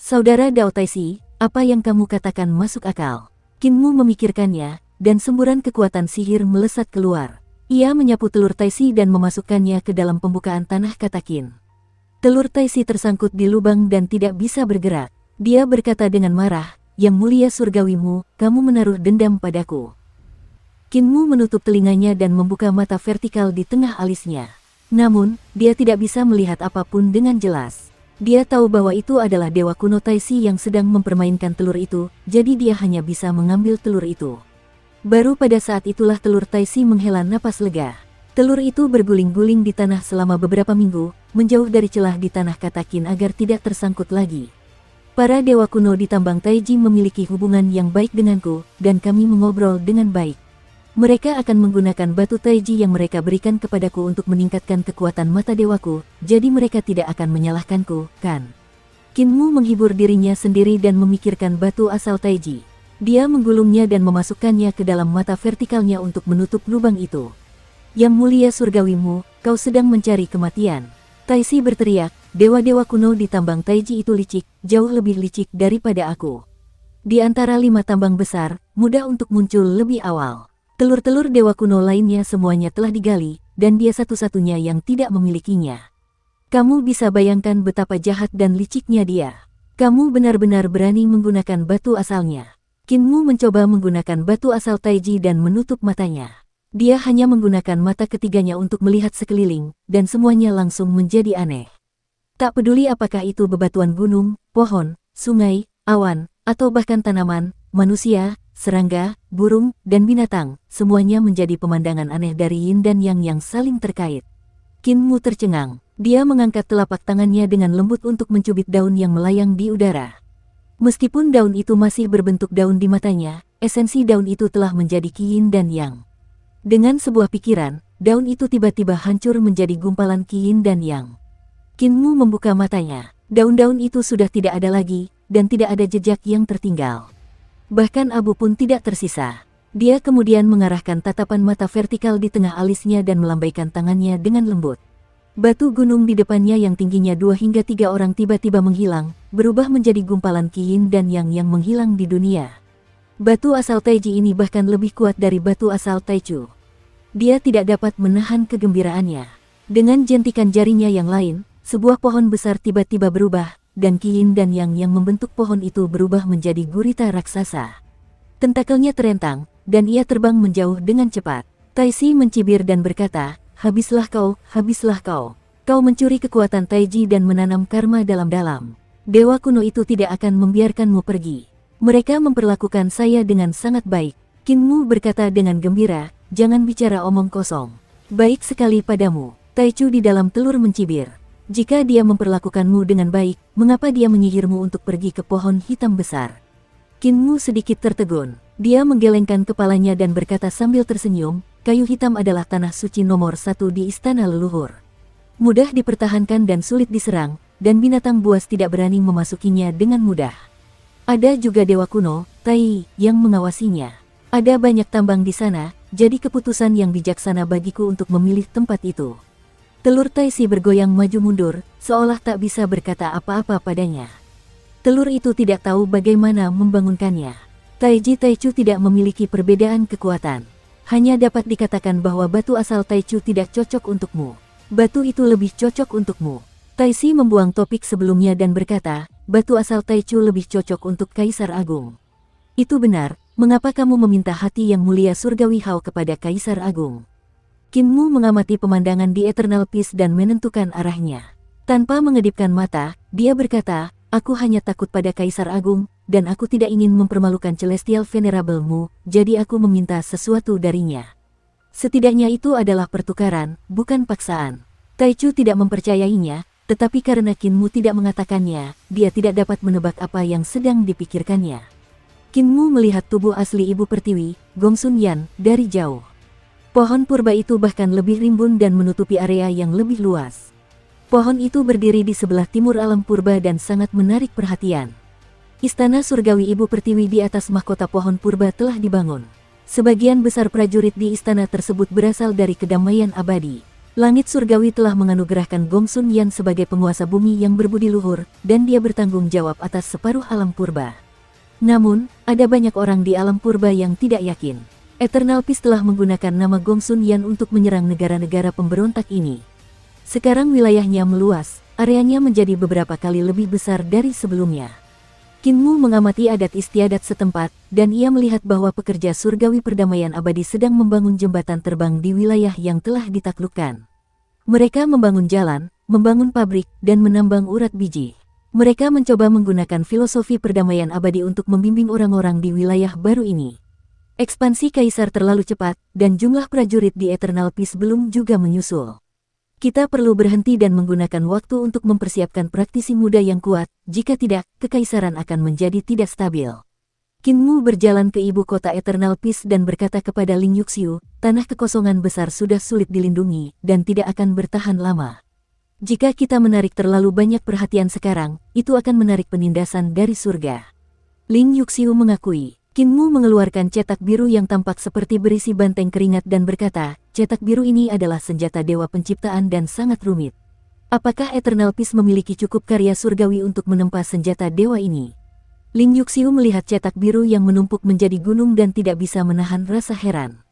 Saudara Dao Taisi, apa yang kamu katakan masuk akal. Kinmu memikirkannya, dan semburan kekuatan sihir melesat keluar. Ia menyapu telur Taisi dan memasukkannya ke dalam pembukaan tanah katakin. Telur Taisi tersangkut di lubang dan tidak bisa bergerak. Dia berkata dengan marah, Yang mulia surgawimu, kamu menaruh dendam padaku. Kinmu menutup telinganya dan membuka mata vertikal di tengah alisnya. Namun, dia tidak bisa melihat apapun dengan jelas. Dia tahu bahwa itu adalah Dewa Kuno Taisi yang sedang mempermainkan telur itu, jadi dia hanya bisa mengambil telur itu. Baru pada saat itulah telur Taisi menghela napas lega. Telur itu berguling-guling di tanah selama beberapa minggu, menjauh dari celah di tanah katakin agar tidak tersangkut lagi. Para dewa kuno di tambang Taiji memiliki hubungan yang baik denganku, dan kami mengobrol dengan baik. Mereka akan menggunakan batu Taiji yang mereka berikan kepadaku untuk meningkatkan kekuatan mata dewaku, jadi mereka tidak akan menyalahkanku, kan? Kinmu menghibur dirinya sendiri dan memikirkan batu asal Taiji. Dia menggulungnya dan memasukkannya ke dalam mata vertikalnya untuk menutup lubang itu. Yang mulia surgawimu, kau sedang mencari kematian. Taisi berteriak, dewa-dewa kuno di tambang Taiji itu licik, jauh lebih licik daripada aku. Di antara 5 tambang besar, mudah untuk muncul lebih awal. Telur-telur dewa kuno lainnya semuanya telah digali, dan dia satu-satunya yang tidak memilikinya. Kamu bisa bayangkan betapa jahat dan liciknya dia. Kamu benar-benar berani menggunakan batu asalnya. Kinmu mencoba menggunakan batu asal Taiji dan menutup matanya. Dia hanya menggunakan mata ketiganya untuk melihat sekeliling, dan semuanya langsung menjadi aneh. Tak peduli apakah itu bebatuan gunung, pohon, sungai, awan, atau bahkan tanaman, manusia, serangga, burung, dan binatang, semuanya menjadi pemandangan aneh dari yin dan yang saling terkait. Kinmu tercengang. Dia mengangkat telapak tangannya dengan lembut untuk mencubit daun yang melayang di udara. Meskipun daun itu masih berbentuk daun di matanya, esensi daun itu telah menjadi yin dan yang. Dengan sebuah pikiran, daun itu tiba-tiba hancur menjadi gumpalan yin dan yang. Kinmu membuka matanya. Daun-daun itu sudah tidak ada lagi, dan tidak ada jejak yang tertinggal. Bahkan abu pun tidak tersisa. Dia kemudian mengarahkan tatapan mata vertikal di tengah alisnya dan melambaikan tangannya dengan lembut. Batu gunung di depannya yang tingginya 2 hingga 3 orang tiba-tiba menghilang, berubah menjadi gumpalan yin dan yang menghilang di dunia. Batu asal Taiji ini bahkan lebih kuat dari batu asal Taichu. Dia tidak dapat menahan kegembiraannya. Dengan jentikan jarinya yang lain, sebuah pohon besar tiba-tiba berubah, dan yin dan yang membentuk pohon itu berubah menjadi gurita raksasa. Tentakelnya terentang, dan ia terbang menjauh dengan cepat. Taisi mencibir dan berkata, habislah kau, habislah kau. Kau mencuri kekuatan Taiji dan menanam karma dalam-dalam. Dewa kuno itu tidak akan membiarkanmu pergi. Mereka memperlakukan saya dengan sangat baik. Kinmu berkata dengan gembira, jangan bicara omong kosong. Baik sekali padamu. Taichu di dalam telur mencibir. Jika dia memperlakukanmu dengan baik, mengapa dia menyihirmu untuk pergi ke pohon hitam besar? Qin Mu sedikit tertegun. Dia menggelengkan kepalanya dan berkata sambil tersenyum, kayu hitam adalah tanah suci nomor 1 di istana leluhur. Mudah dipertahankan dan sulit diserang, dan binatang buas tidak berani memasukinya dengan mudah. Ada juga dewa kuno, Tai, yang mengawasinya. Ada banyak tambang di sana, jadi keputusan yang bijaksana bagiku untuk memilih tempat itu. Telur Tai Si bergoyang maju mundur, seolah tak bisa berkata apa-apa padanya. Telur itu tidak tahu bagaimana membangunkannya. Taiji Taichu tidak memiliki perbedaan kekuatan. Hanya dapat dikatakan bahwa batu asal Taichu tidak cocok untukmu. Batu itu lebih cocok untukmu. Taisi membuang topik sebelumnya dan berkata, batu asal Taichu lebih cocok untuk Kaisar Agung. Itu benar, mengapa kamu meminta hati yang mulia surgawi Hao kepada Kaisar Agung? Qin Mu mengamati pemandangan di Eternal Peace dan menentukan arahnya. Tanpa mengedipkan mata, dia berkata, aku hanya takut pada Kaisar Agung, dan aku tidak ingin mempermalukan Celestial Venerable-mu, jadi aku meminta sesuatu darinya. Setidaknya itu adalah pertukaran, bukan paksaan. Taichu tidak mempercayainya, tetapi karena Qin Mu tidak mengatakannya, dia tidak dapat menebak apa yang sedang dipikirkannya. Qin Mu melihat tubuh asli Ibu Pertiwi, Gongsun Yan, dari jauh. Pohon purba itu bahkan lebih rimbun dan menutupi area yang lebih luas. Pohon itu berdiri di sebelah timur alam purba dan sangat menarik perhatian. Istana surgawi Ibu Pertiwi di atas mahkota pohon purba telah dibangun. Sebagian besar prajurit di istana tersebut berasal dari kedamaian abadi. Langit surgawi telah menganugerahkan Gongsun Yan sebagai penguasa bumi yang berbudi luhur, dan dia bertanggung jawab atas separuh alam purba. Namun, ada banyak orang di alam purba yang tidak yakin. Eternal Peace telah menggunakan nama Gongsun Yan untuk menyerang negara-negara pemberontak ini. Sekarang wilayahnya meluas, areanya menjadi beberapa kali lebih besar dari sebelumnya. Qin Mu mengamati adat istiadat setempat, dan ia melihat bahwa pekerja surgawi perdamaian abadi sedang membangun jembatan terbang di wilayah yang telah ditaklukkan. Mereka membangun jalan, membangun pabrik, dan menambang urat biji. Mereka mencoba menggunakan filosofi perdamaian abadi untuk membimbing orang-orang di wilayah baru ini. Ekspansi Kaisar terlalu cepat, dan jumlah prajurit di Eternal Peace belum juga menyusul. Kita perlu berhenti dan menggunakan waktu untuk mempersiapkan praktisi muda yang kuat, jika tidak, kekaisaran akan menjadi tidak stabil. Qin Mu berjalan ke ibu kota Eternal Peace dan berkata kepada Ling Yuxiu, tanah kekosongan besar sudah sulit dilindungi, dan tidak akan bertahan lama. Jika kita menarik terlalu banyak perhatian sekarang, itu akan menarik penindasan dari surga. Ling Yuxiu mengakui. Qin Mu mengeluarkan cetak biru yang tampak seperti berisi banteng keringat dan berkata, cetak biru ini adalah senjata dewa penciptaan dan sangat rumit. Apakah Eternal Peace memiliki cukup karya surgawi untuk menempa senjata dewa ini? Ling Yuxiu melihat cetak biru yang menumpuk menjadi gunung dan tidak bisa menahan rasa heran.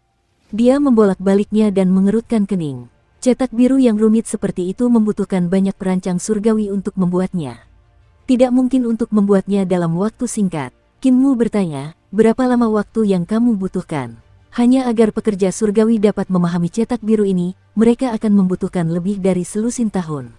Dia membolak-baliknya dan mengerutkan kening. Cetak biru yang rumit seperti itu membutuhkan banyak perancang surgawi untuk membuatnya. Tidak mungkin untuk membuatnya dalam waktu singkat. Qin Mu bertanya, berapa lama waktu yang kamu butuhkan? Hanya agar pekerja surgawi dapat memahami cetak biru ini, mereka akan membutuhkan lebih dari selusin tahun.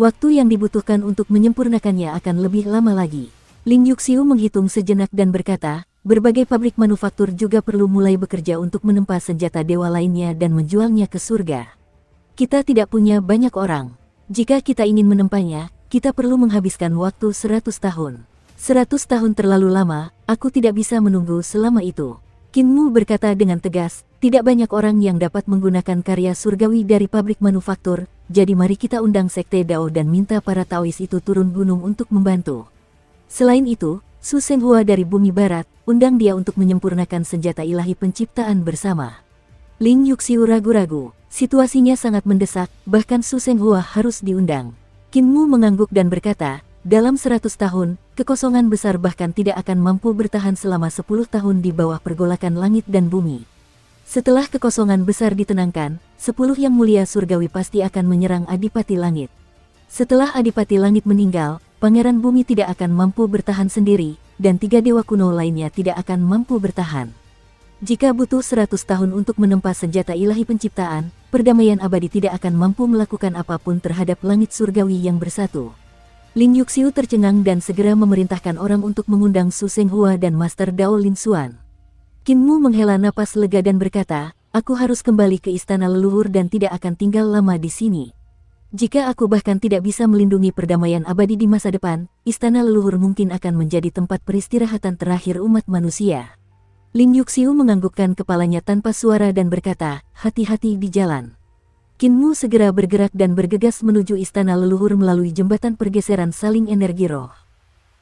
Waktu yang dibutuhkan untuk menyempurnakannya akan lebih lama lagi. Ling Yuxiu menghitung sejenak dan berkata, berbagai pabrik manufaktur juga perlu mulai bekerja untuk menempa senjata dewa lainnya dan menjualnya ke surga. Kita tidak punya banyak orang. Jika kita ingin menempanya, kita perlu menghabiskan waktu 100 tahun. 100 tahun terlalu lama, aku tidak bisa menunggu selama itu. Qin Mu berkata dengan tegas, tidak banyak orang yang dapat menggunakan karya surgawi dari pabrik manufaktur, jadi mari kita undang Sekte Dao dan minta para Taois itu turun gunung untuk membantu. Selain itu, Su Shenghua dari Bumi Barat, undang dia untuk menyempurnakan senjata ilahi penciptaan bersama. Ling Yuxiu ragu-ragu, situasinya sangat mendesak, bahkan Su Shenghua harus diundang. Qin Mu mengangguk dan berkata, dalam 100 tahun, kekosongan besar bahkan tidak akan mampu bertahan selama 10 tahun di bawah pergolakan langit dan bumi. Setelah kekosongan besar ditenangkan, 10 yang mulia surgawi pasti akan menyerang Adipati Langit. Setelah Adipati Langit meninggal, Pangeran Bumi tidak akan mampu bertahan sendiri, dan 3 dewa kuno lainnya tidak akan mampu bertahan. Jika butuh 100 tahun untuk menempa senjata ilahi penciptaan, perdamaian abadi tidak akan mampu melakukan apapun terhadap langit surgawi yang bersatu. Ling Yuxiu tercengang dan segera memerintahkan orang untuk mengundang Su Shenghua dan Master Dao Lin Xuan. Qin Mu menghela napas lega dan berkata, aku harus kembali ke istana leluhur dan tidak akan tinggal lama di sini. Jika aku bahkan tidak bisa melindungi perdamaian abadi di masa depan, istana leluhur mungkin akan menjadi tempat peristirahatan terakhir umat manusia. Lin Yuxiu menganggukkan kepalanya tanpa suara dan berkata, hati-hati di jalan. Qin Mu segera bergerak dan bergegas menuju istana leluhur melalui jembatan pergeseran saling energi roh.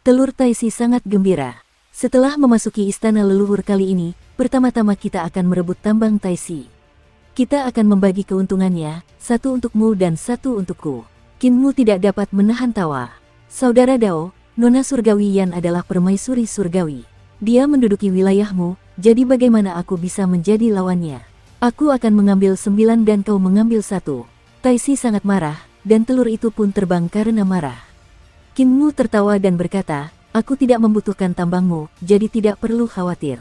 Telur Taisi sangat gembira. Setelah memasuki istana leluhur kali ini, pertama-tama kita akan merebut tambang Taisi. Kita akan membagi keuntungannya, satu untukmu dan satu untukku. Qin Mu tidak dapat menahan tawa. Saudara Dao, Nona Surgawi Yan adalah permaisuri surgawi. Dia menduduki wilayahmu, jadi bagaimana aku bisa menjadi lawannya? Aku akan mengambil 9 dan kau mengambil 1. Taisi sangat marah, dan telur itu pun terbang karena marah. Qin Mu tertawa dan berkata, aku tidak membutuhkan tambangmu, jadi tidak perlu khawatir.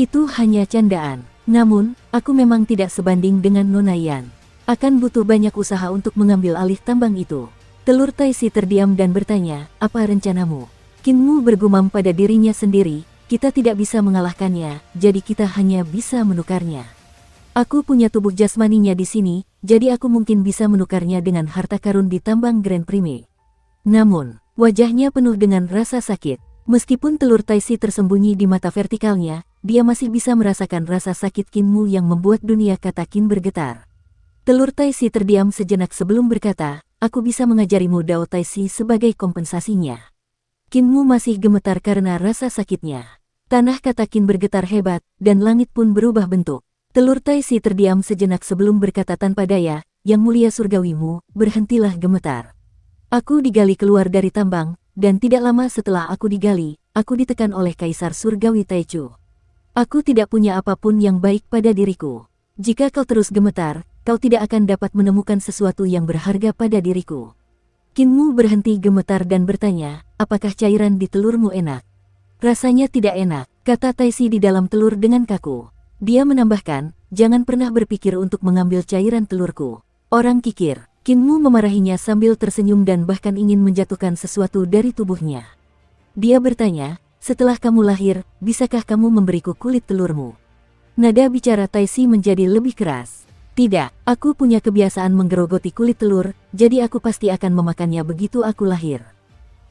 Itu hanya candaan. Namun, aku memang tidak sebanding dengan Nona Yan. Akan butuh banyak usaha untuk mengambil alih tambang itu. Telur Taisi terdiam dan bertanya, apa rencanamu? Qin Mu bergumam pada dirinya sendiri, kita tidak bisa mengalahkannya, jadi kita hanya bisa menukarnya. Aku punya tubuh jasmaninya di sini, jadi aku mungkin bisa menukarnya dengan harta karun di tambang Grand Prime. Namun, wajahnya penuh dengan rasa sakit. Meskipun telur Taisi tersembunyi di mata vertikalnya, dia masih bisa merasakan rasa sakit Qin Mu yang membuat dunia kata Qin bergetar. Telur Taisi terdiam sejenak sebelum berkata, aku bisa mengajarimu Dao Taisi sebagai kompensasinya. Qin Mu masih gemetar karena rasa sakitnya. Tanah kata Qin bergetar hebat, dan langit pun berubah bentuk. Telur Taisi terdiam sejenak sebelum berkata tanpa daya, yang mulia surgawimu, berhentilah gemetar. Aku digali keluar dari tambang, dan tidak lama setelah aku digali, aku ditekan oleh Kaisar Surgawi Taichu. Aku tidak punya apapun yang baik pada diriku. Jika kau terus gemetar, kau tidak akan dapat menemukan sesuatu yang berharga pada diriku. Qin Mu berhenti gemetar dan bertanya, apakah cairan di telurmu enak? Rasanya tidak enak, kata Taisi di dalam telur dengan kaku. Dia menambahkan, jangan pernah berpikir untuk mengambil cairan telurku. Orang kikir. Qin Mu memarahinya sambil tersenyum dan bahkan ingin menjatuhkan sesuatu dari tubuhnya. Dia bertanya, setelah kamu lahir, bisakah kamu memberiku kulit telurmu? Nada bicara Taisi menjadi lebih keras. Tidak, aku punya kebiasaan menggerogoti kulit telur, jadi aku pasti akan memakannya begitu aku lahir.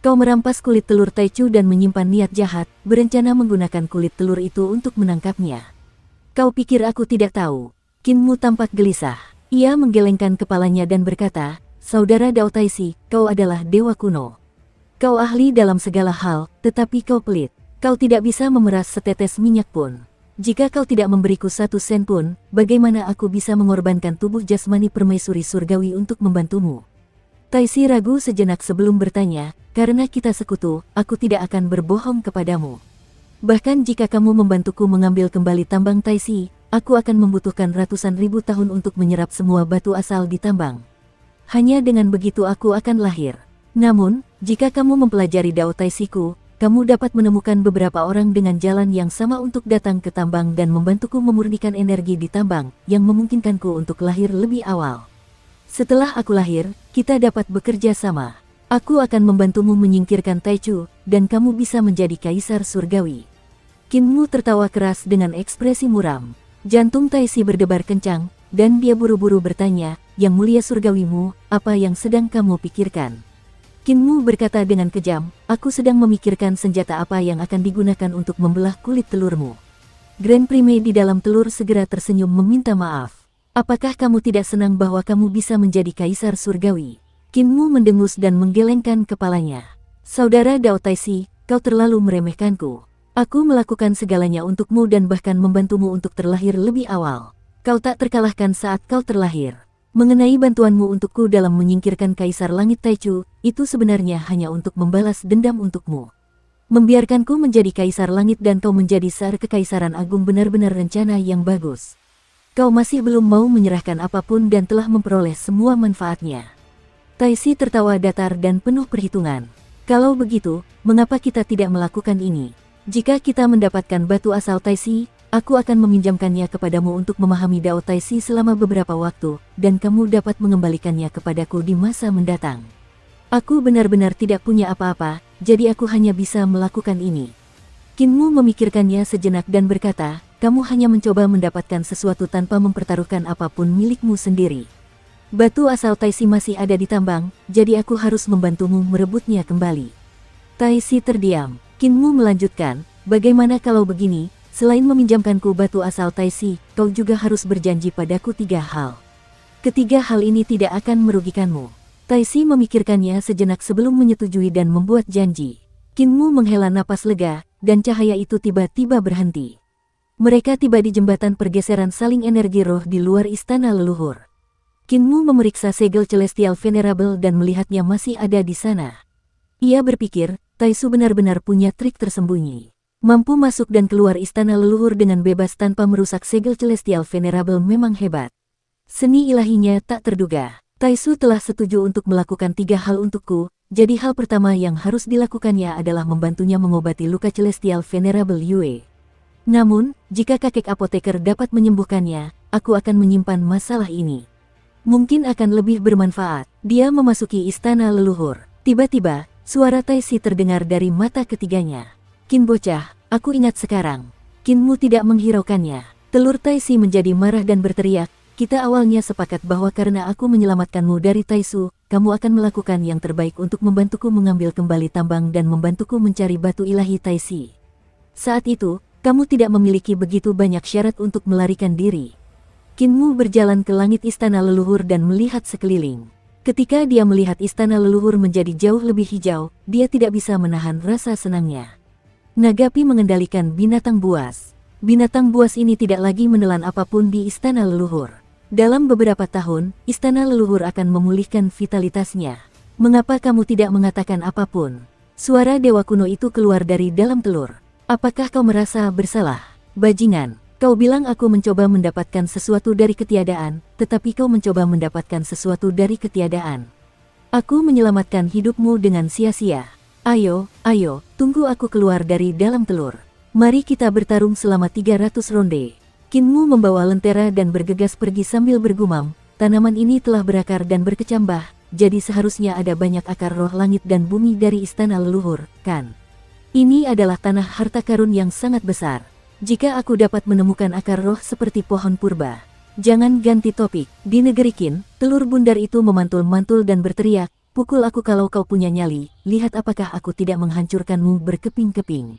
Kau merampas kulit telur Taichu dan menyimpan niat jahat, berencana menggunakan kulit telur itu untuk menangkapnya. Kau pikir aku tidak tahu? Qin Mu tampak gelisah. Ia menggelengkan kepalanya dan berkata, saudara Dao Taisi, kau adalah dewa kuno. Kau ahli dalam segala hal, tetapi kau pelit. Kau tidak bisa memeras setetes minyak pun. Jika kau tidak memberiku 1 sen pun, bagaimana aku bisa mengorbankan tubuh jasmani permaisuri surgawi untuk membantumu? Taisi ragu sejenak sebelum bertanya, karena kita sekutu, aku tidak akan berbohong kepadamu. Bahkan jika kamu membantuku mengambil kembali tambang Taisi, aku akan membutuhkan ratusan ribu tahun untuk menyerap semua batu asal di tambang. Hanya dengan begitu aku akan lahir. Namun, jika kamu mempelajari Dao Taisiku, kamu dapat menemukan beberapa orang dengan jalan yang sama untuk datang ke tambang dan membantuku memurnikan energi di tambang, yang memungkinkanku untuk lahir lebih awal. Setelah aku lahir, kita dapat bekerja sama. Aku akan membantumu menyingkirkan Taichu, dan kamu bisa menjadi kaisar surgawi. Qin Mu tertawa keras dengan ekspresi muram. Jantung Taisi berdebar kencang, dan dia buru-buru bertanya, yang mulia surgawimu, apa yang sedang kamu pikirkan? Qin Mu berkata dengan kejam, aku sedang memikirkan senjata apa yang akan digunakan untuk membelah kulit telurmu. Grand Prime di dalam telur segera tersenyum meminta maaf. Apakah kamu tidak senang bahwa kamu bisa menjadi kaisar surgawi? Qin Mu mendengus dan menggelengkan kepalanya. Saudara Dao Taisi, kau terlalu meremehkanku. Aku melakukan segalanya untukmu dan bahkan membantumu untuk terlahir lebih awal. Kau tak terkalahkan saat kau terlahir. Mengenai bantuanmu untukku dalam menyingkirkan Kaisar Langit Taichu, itu sebenarnya hanya untuk membalas dendam untukmu. Membiarkanku menjadi Kaisar Langit dan kau menjadi Sar Kekaisaran Agung benar-benar rencana yang bagus. Kau masih belum mau menyerahkan apapun dan telah memperoleh semua manfaatnya. Taisi tertawa datar dan penuh perhitungan. Kalau begitu, mengapa kita tidak melakukan ini? Jika kita mendapatkan batu asal Taisi, aku akan meminjamkannya kepadamu untuk memahami Dao Taisi selama beberapa waktu, dan kamu dapat mengembalikannya kepadaku di masa mendatang. Aku benar-benar tidak punya apa-apa, jadi aku hanya bisa melakukan ini. Qin Mu memikirkannya sejenak dan berkata, kamu hanya mencoba mendapatkan sesuatu tanpa mempertaruhkan apapun milikmu sendiri. Batu asal Taisi masih ada di tambang, jadi aku harus membantumu merebutnya kembali. Taisi terdiam. Kinmu melanjutkan, bagaimana kalau begini, selain meminjamkanku batu asal Taisi, kau juga harus berjanji padaku 3 hal. Ketiga hal ini tidak akan merugikanmu. Taisi memikirkannya sejenak sebelum menyetujui dan membuat janji. Kinmu menghela napas lega, dan cahaya itu tiba-tiba berhenti. Mereka tiba di jembatan pergeseran saling energi roh di luar istana leluhur. Kinmu memeriksa segel Celestial Venerable dan melihatnya masih ada di sana. Ia berpikir, Taisu benar-benar punya trik tersembunyi. Mampu masuk dan keluar istana leluhur dengan bebas tanpa merusak segel Celestial Venerable memang hebat. Seni ilahinya tak terduga. Taisu telah setuju untuk melakukan 3 hal untukku, jadi hal pertama yang harus dilakukannya adalah membantunya mengobati luka Celestial Venerable Yue. Namun, jika kakek apoteker dapat menyembuhkannya, aku akan menyimpan masalah ini. Mungkin akan lebih bermanfaat. Dia memasuki istana leluhur. Tiba-tiba, suara Taisi terdengar dari mata ketiganya. Kin bocah, aku ingat sekarang. Kinmu tidak menghiraukannya. Telur Taisi menjadi marah dan berteriak, kita awalnya sepakat bahwa karena aku menyelamatkanmu dari Taisu, kamu akan melakukan yang terbaik untuk membantuku mengambil kembali tambang dan membantuku mencari batu ilahi Taisi. Saat itu, kamu tidak memiliki begitu banyak syarat untuk melarikan diri. Kinmu berjalan ke langit istana leluhur dan melihat sekeliling. Ketika dia melihat istana leluhur menjadi jauh lebih hijau, dia tidak bisa menahan rasa senangnya. Nagapi mengendalikan binatang buas. Binatang buas ini tidak lagi menelan apapun di istana leluhur. Dalam beberapa tahun, istana leluhur akan memulihkan vitalitasnya. Mengapa kamu tidak mengatakan apapun? Suara dewa kuno itu keluar dari dalam telur. Apakah kau merasa bersalah? Bajingan, kau bilang aku mencoba mendapatkan sesuatu dari ketiadaan, tetapi kau mencoba mendapatkan sesuatu dari ketiadaan. Aku menyelamatkan hidupmu dengan sia-sia. Ayo, tunggu aku keluar dari dalam telur. Mari kita bertarung selama 300 ronde. Kinmu membawa lentera dan bergegas pergi sambil bergumam, tanaman ini telah berakar dan berkecambah, jadi seharusnya ada banyak akar roh langit dan bumi dari istana leluhur, kan? Ini adalah tanah harta karun yang sangat besar. Jika aku dapat menemukan akar roh seperti pohon purba. Jangan ganti topik. Di negeri Qin, telur bundar itu memantul-mantul dan berteriak, pukul aku kalau kau punya nyali, lihat apakah aku tidak menghancurkanmu berkeping-keping.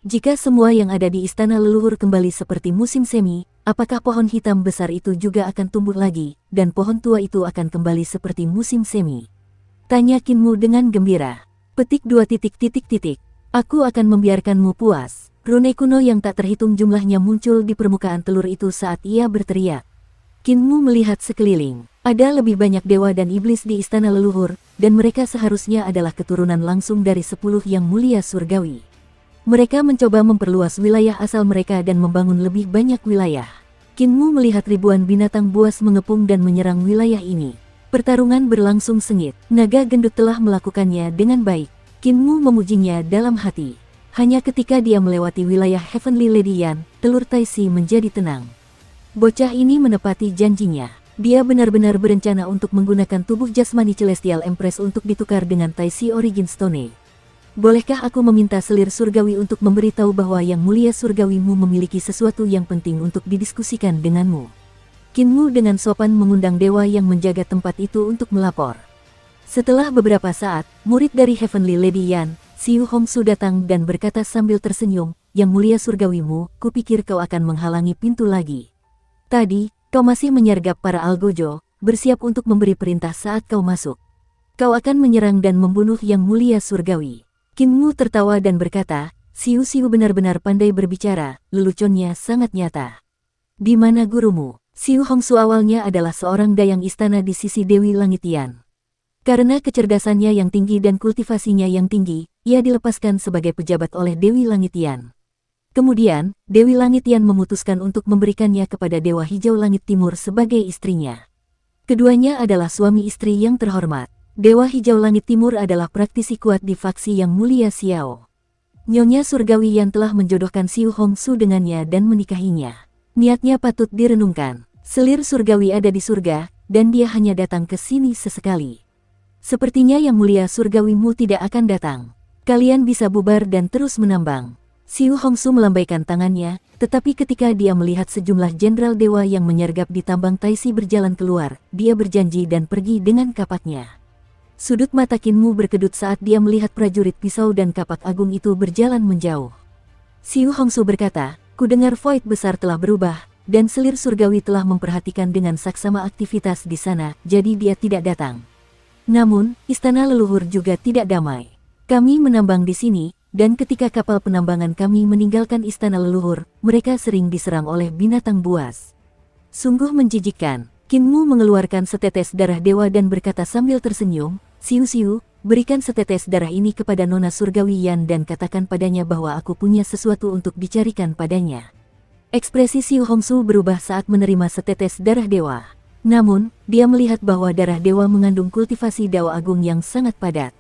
Jika semua yang ada di istana leluhur kembali seperti musim semi, apakah pohon hitam besar itu juga akan tumbuh lagi, dan pohon tua itu akan kembali seperti musim semi? Tanya Kinmu dengan gembira. Petik 2 titik. Aku akan membiarkanmu puas. Rune kuno yang tak terhitung jumlahnya muncul di permukaan telur itu saat ia berteriak. Kinmu melihat sekeliling. Ada lebih banyak dewa dan iblis di istana leluhur, dan mereka seharusnya adalah keturunan langsung dari 10 yang mulia surgawi. Mereka mencoba memperluas wilayah asal mereka dan membangun lebih banyak wilayah. Kinmu melihat ribuan binatang buas mengepung dan menyerang wilayah ini. Pertarungan berlangsung sengit. Naga gendut telah melakukannya dengan baik. Kinmu memujinya dalam hati. Hanya ketika dia melewati wilayah Heavenly Lady Yan, telur Taisi menjadi tenang. Bocah ini menepati janjinya. Dia benar-benar berencana untuk menggunakan tubuh jasmani Celestial Empress untuk ditukar dengan Taisi Origin Stone. Bolehkah aku meminta selir surgawi untuk memberitahu bahwa yang mulia surgawimu memiliki sesuatu yang penting untuk didiskusikan denganmu? Kinmu dengan sopan mengundang dewa yang menjaga tempat itu untuk melapor. Setelah beberapa saat, murid dari Heavenly Lady Yan, Xiu Hongsu datang dan berkata sambil tersenyum, Yang mulia surgawimu, kupikir kau akan menghalangi pintu lagi. Tadi, kau masih menyergap para algojo, bersiap untuk memberi perintah saat kau masuk. Kau akan menyerang dan membunuh yang mulia surgawi. Kinmu tertawa dan berkata, Xiu benar-benar pandai berbicara, leluconnya sangat nyata. Di mana gurumu? Xiu Hongsu awalnya adalah seorang dayang istana di sisi Dewi Langit Yan. Karena kecerdasannya yang tinggi dan kultivasinya yang tinggi, ia dilepaskan sebagai pejabat oleh Dewi Langit Yan. Kemudian, Dewi Langit Yan memutuskan untuk memberikannya kepada Dewa Hijau Langit Timur sebagai istrinya. Keduanya adalah suami istri yang terhormat. Dewa Hijau Langit Timur adalah praktisi kuat di faksi yang mulia Xiao. Nyonya Surgawi Yan telah menjodohkan Xiu Hongsu dengannya dan menikahinya. Niatnya patut direnungkan. Selir surgawi ada di surga, dan dia hanya datang ke sini sesekali. Sepertinya yang mulia surgawimu tidak akan datang. Kalian bisa bubar dan terus menambang. Siu Hongsu melambaikan tangannya, tetapi ketika dia melihat sejumlah jenderal dewa yang menyergap di tambang Taisi berjalan keluar, dia berjanji dan pergi dengan kapaknya. Sudut mata Kinmu berkedut saat dia melihat prajurit pisau dan kapak agung itu berjalan menjauh. Siu Hongsu berkata, "Ku dengar Void besar telah berubah, dan selir surgawi telah memperhatikan dengan saksama aktivitas di sana, jadi dia tidak datang. Namun, istana leluhur juga tidak damai. Kami menambang di sini, dan ketika kapal penambangan kami meninggalkan istana leluhur, mereka sering diserang oleh binatang buas. Sungguh menjijikkan." Kinmu mengeluarkan setetes darah dewa dan berkata sambil tersenyum, "Siu-siu, berikan setetes darah ini kepada Nona Surgawi Yan dan katakan padanya bahwa aku punya sesuatu untuk dicarikan padanya." Ekspresi Siu Hongsu berubah saat menerima setetes darah dewa. Namun, dia melihat bahwa darah dewa mengandung kultivasi Dao Agung yang sangat padat.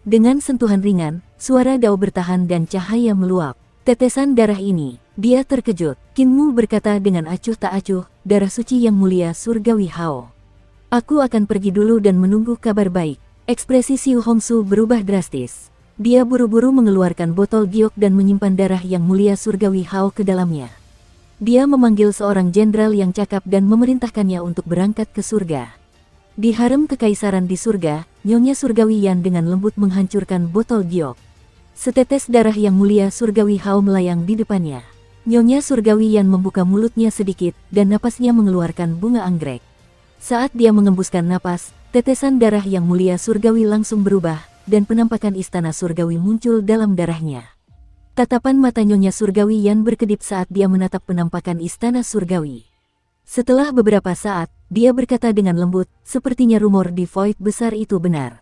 Dengan sentuhan ringan, suara Dao bertahan dan cahaya meluap. Tetesan darah ini, dia terkejut. Kinmu berkata dengan acuh tak acuh, "Darah suci yang mulia Surgawi Hao. Aku akan pergi dulu dan menunggu kabar baik." Ekspresi Siu Hongsu berubah drastis. Dia buru-buru mengeluarkan botol giok dan menyimpan darah yang mulia Surgawi Hao ke dalamnya. Dia memanggil seorang jenderal yang cakap dan memerintahkannya untuk berangkat ke surga. Di harem kekaisaran di surga, Nyonya Surgawi Yan dengan lembut menghancurkan botol giok. Setetes darah yang mulia Surgawi Hao melayang di depannya. Nyonya Surgawi Yan membuka mulutnya sedikit, dan napasnya mengeluarkan bunga anggrek. Saat dia mengembuskan napas, tetesan darah yang mulia Surgawi langsung berubah, dan penampakan istana Surgawi muncul dalam darahnya. Tatapan mata Nyonya Surgawi Yan berkedip saat dia menatap penampakan istana Surgawi. Setelah beberapa saat, dia berkata dengan lembut, "Sepertinya rumor di Void besar itu benar.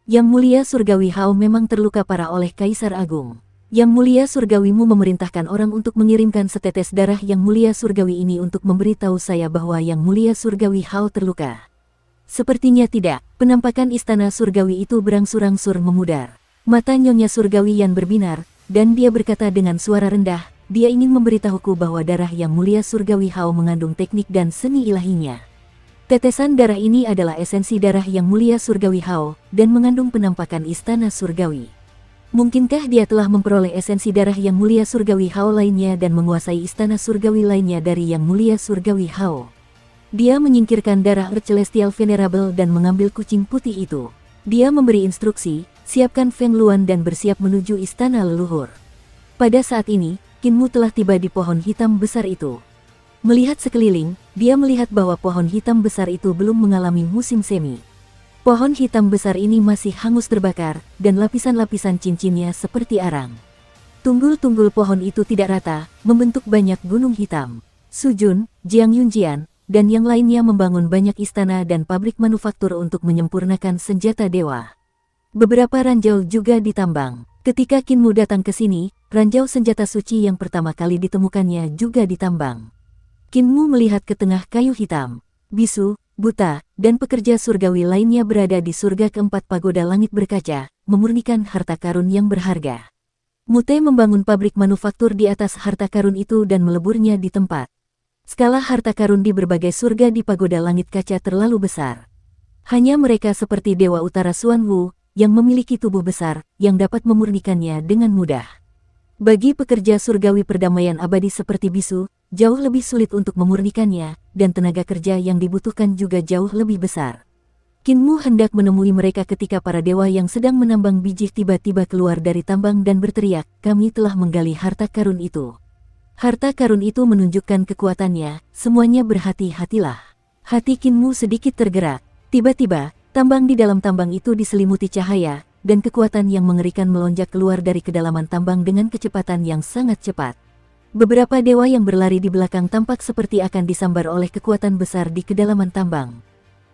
Yang mulia Surgawi Hao memang terluka parah oleh Kaisar Agung. Yang mulia Surgawimu memerintahkan orang untuk mengirimkan setetes darah yang mulia Surgawi ini untuk memberitahu saya bahwa yang mulia Surgawi Hao terluka." Sepertinya tidak, penampakan istana Surgawi itu berangsur-angsur memudar. Mata Nyonya Surgawi Yan berbinar, dan dia berkata dengan suara rendah, "Dia ingin memberitahuku bahwa darah yang mulia Surgawi Hao mengandung teknik dan seni ilahinya. Tetesan darah ini adalah esensi darah yang mulia Surgawi Hao, dan mengandung penampakan istana Surgawi. Mungkinkah dia telah memperoleh esensi darah yang mulia Surgawi Hao lainnya dan menguasai istana Surgawi lainnya dari yang mulia Surgawi Hao?" Dia menyingkirkan darah Earth Celestial Venerable dan mengambil kucing putih itu. Dia memberi instruksi, "Siapkan Feng Luan dan bersiap menuju istana leluhur." Pada saat ini, Kinmu telah tiba di pohon hitam besar itu. Melihat sekeliling, dia melihat bahwa pohon hitam besar itu belum mengalami musim semi. Pohon hitam besar ini masih hangus terbakar, dan lapisan-lapisan cincinnya seperti arang. Tunggul-tunggul pohon itu tidak rata, membentuk banyak gunung hitam. Sujun, Jiang Yunjian, dan yang lainnya membangun banyak istana dan pabrik manufaktur untuk menyempurnakan senjata dewa. Beberapa ranjau juga ditambang. Ketika Kinmu datang ke sini, ranjau senjata suci yang pertama kali ditemukannya juga ditambang. Kinmu melihat ke tengah kayu hitam. Bisu, buta, dan pekerja surgawi lainnya berada di surga keempat pagoda langit berkaca, memurnikan harta karun yang berharga. Mute membangun pabrik manufaktur di atas harta karun itu dan meleburnya di tempat. Skala harta karun di berbagai surga di pagoda langit kaca terlalu besar. Hanya mereka seperti Dewa Utara Xuan Wu, yang memiliki tubuh besar, yang dapat memurnikannya dengan mudah. Bagi pekerja surgawi perdamaian abadi seperti Bisu, jauh lebih sulit untuk memurnikannya, dan tenaga kerja yang dibutuhkan juga jauh lebih besar. Kinmu hendak menemui mereka ketika para dewa yang sedang menambang biji tiba-tiba keluar dari tambang dan berteriak, "Kami telah menggali harta karun itu." Harta karun itu menunjukkan kekuatannya, semuanya berhati-hatilah. Hati Kinmu sedikit tergerak. Tiba-tiba, tambang di dalam tambang itu diselimuti cahaya, dan kekuatan yang mengerikan melonjak keluar dari kedalaman tambang dengan kecepatan yang sangat cepat. Beberapa dewa yang berlari di belakang tampak seperti akan disambar oleh kekuatan besar di kedalaman tambang.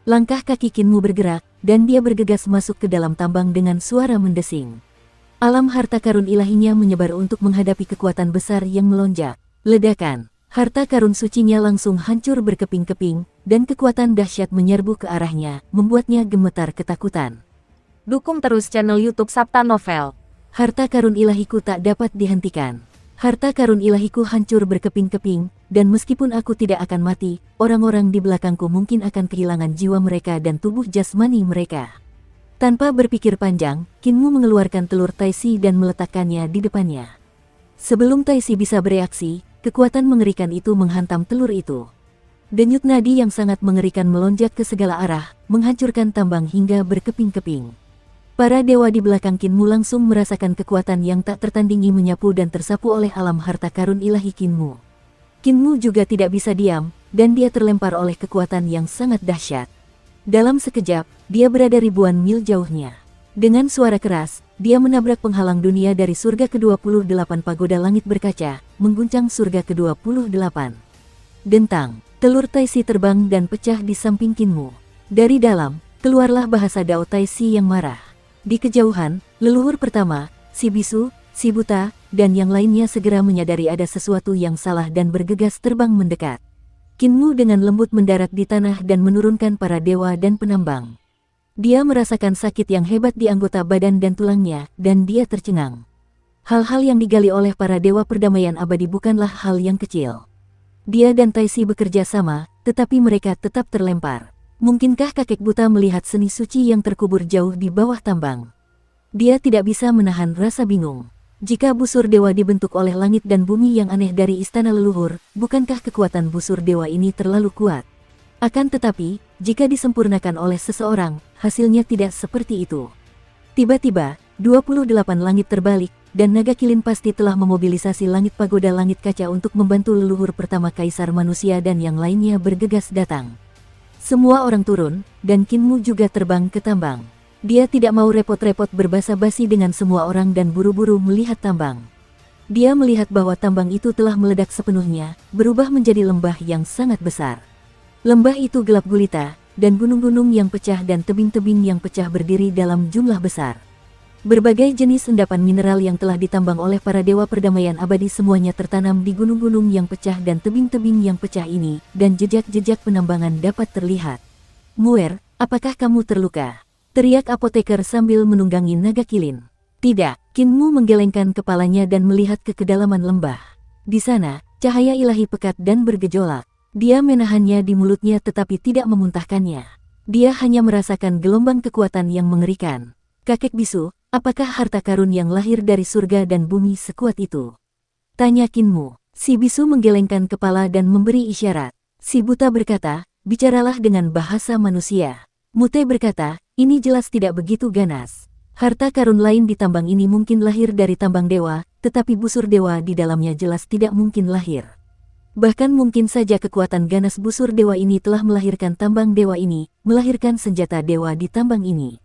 Langkah kaki Kinmu bergerak, dan dia bergegas masuk ke dalam tambang dengan suara mendesing. Alam harta karun ilahinya menyebar untuk menghadapi kekuatan besar yang melonjak. Ledakan. Harta karun sucinya langsung hancur berkeping-keping, dan kekuatan dahsyat menyerbu ke arahnya, membuatnya gemetar ketakutan. Dukung terus channel YouTube Sabta Novel. Harta karun ilahiku tak dapat dihentikan. Harta karun ilahiku hancur berkeping-keping, dan meskipun aku tidak akan mati, orang-orang di belakangku mungkin akan kehilangan jiwa mereka dan tubuh jasmani mereka. Tanpa berpikir panjang, Kinmu mengeluarkan telur Taisi dan meletakkannya di depannya. Sebelum Taisi bisa bereaksi, kekuatan mengerikan itu menghantam telur itu. Denyut nadi yang sangat mengerikan melonjak ke segala arah, menghancurkan tambang hingga berkeping-keping. Para dewa di belakang Kinmu langsung merasakan kekuatan yang tak tertandingi menyapu dan tersapu oleh alam harta karun ilahi Kinmu. Kinmu juga tidak bisa diam, dan dia terlempar oleh kekuatan yang sangat dahsyat. Dalam sekejap, dia berada ribuan mil jauhnya. Dengan suara keras, dia menabrak penghalang dunia dari surga ke-28 pagoda langit berkaca, mengguncang surga ke-28. Dentang, telur Taisi terbang dan pecah di samping Kinmu. Dari dalam, keluarlah bahasa Dao Taisi yang marah. Di kejauhan, leluhur pertama, si bisu, si buta, dan yang lainnya segera menyadari ada sesuatu yang salah dan bergegas terbang mendekat. Kinmu dengan lembut mendarat di tanah dan menurunkan para dewa dan penambang. Dia merasakan sakit yang hebat di anggota badan dan tulangnya, dan dia tercengang. Hal-hal yang digali oleh para dewa perdamaian abadi bukanlah hal yang kecil. Dia dan Taisi bekerja sama, tetapi mereka tetap terlempar. Mungkinkah kakek buta melihat seni suci yang terkubur jauh di bawah tambang? Dia tidak bisa menahan rasa bingung. Jika busur dewa dibentuk oleh langit dan bumi yang aneh dari istana leluhur, bukankah kekuatan busur dewa ini terlalu kuat? Akan tetapi, jika disempurnakan oleh seseorang, hasilnya tidak seperti itu. Tiba-tiba, 28 langit terbalik, dan naga kilin pasti telah memobilisasi langit pagoda langit kaca untuk membantu leluhur pertama kaisar manusia dan yang lainnya bergegas datang. Semua orang turun, dan Kinmu juga terbang ke tambang. Dia tidak mau repot-repot berbasa-basi dengan semua orang dan buru-buru melihat tambang. Dia melihat bahwa tambang itu telah meledak sepenuhnya, berubah menjadi lembah yang sangat besar. Lembah itu gelap gulita, dan gunung-gunung yang pecah dan tebing-tebing yang pecah berdiri dalam jumlah besar. Berbagai jenis endapan mineral yang telah ditambang oleh para dewa perdamaian abadi semuanya tertanam di gunung-gunung yang pecah dan tebing-tebing yang pecah ini, dan jejak-jejak penambangan dapat terlihat. "Muer, apakah kamu terluka?" teriak apoteker sambil menunggangi naga kilin. "Tidak." Kinmu menggelengkan kepalanya dan melihat ke kedalaman lembah. Di sana, cahaya ilahi pekat dan bergejolak. Dia menahannya di mulutnya tetapi tidak memuntahkannya. Dia hanya merasakan gelombang kekuatan yang mengerikan. "Kakek bisu, apakah harta karun yang lahir dari surga dan bumi sekuat itu?" tanya Kinmu. Si bisu menggelengkan kepala dan memberi isyarat. Si buta berkata, "Bicaralah dengan bahasa manusia." Mute berkata, "Ini jelas tidak begitu ganas. Harta karun lain di tambang ini mungkin lahir dari tambang dewa, tetapi busur dewa di dalamnya jelas tidak mungkin lahir. Bahkan mungkin saja kekuatan ganas busur dewa ini telah melahirkan tambang dewa ini, melahirkan senjata dewa di tambang ini."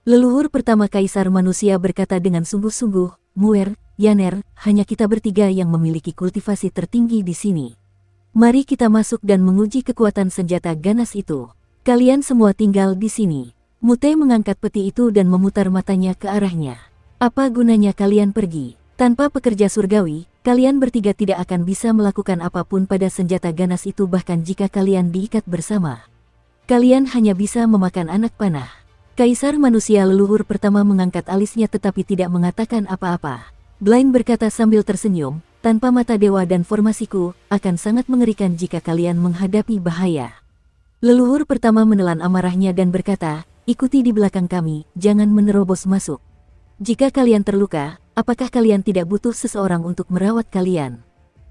Leluhur pertama kaisar manusia berkata dengan sungguh-sungguh, "Muer, Yaner, hanya kita bertiga yang memiliki kultivasi tertinggi di sini. Mari kita masuk dan menguji kekuatan senjata ganas itu. Kalian semua tinggal di sini." Mute mengangkat peti itu dan memutar matanya ke arahnya. "Apa gunanya kalian pergi? Tanpa pekerja surgawi, kalian bertiga tidak akan bisa melakukan apapun pada senjata ganas itu bahkan jika kalian diikat bersama. Kalian hanya bisa memakan anak panah." Kaisar manusia leluhur pertama mengangkat alisnya tetapi tidak mengatakan apa-apa. Blaine berkata sambil tersenyum, "Tanpa mata dewa dan formasiku, akan sangat mengerikan jika kalian menghadapi bahaya." Leluhur pertama menelan amarahnya dan berkata, "Ikuti di belakang kami, jangan menerobos masuk. Jika kalian terluka, apakah kalian tidak butuh seseorang untuk merawat kalian?"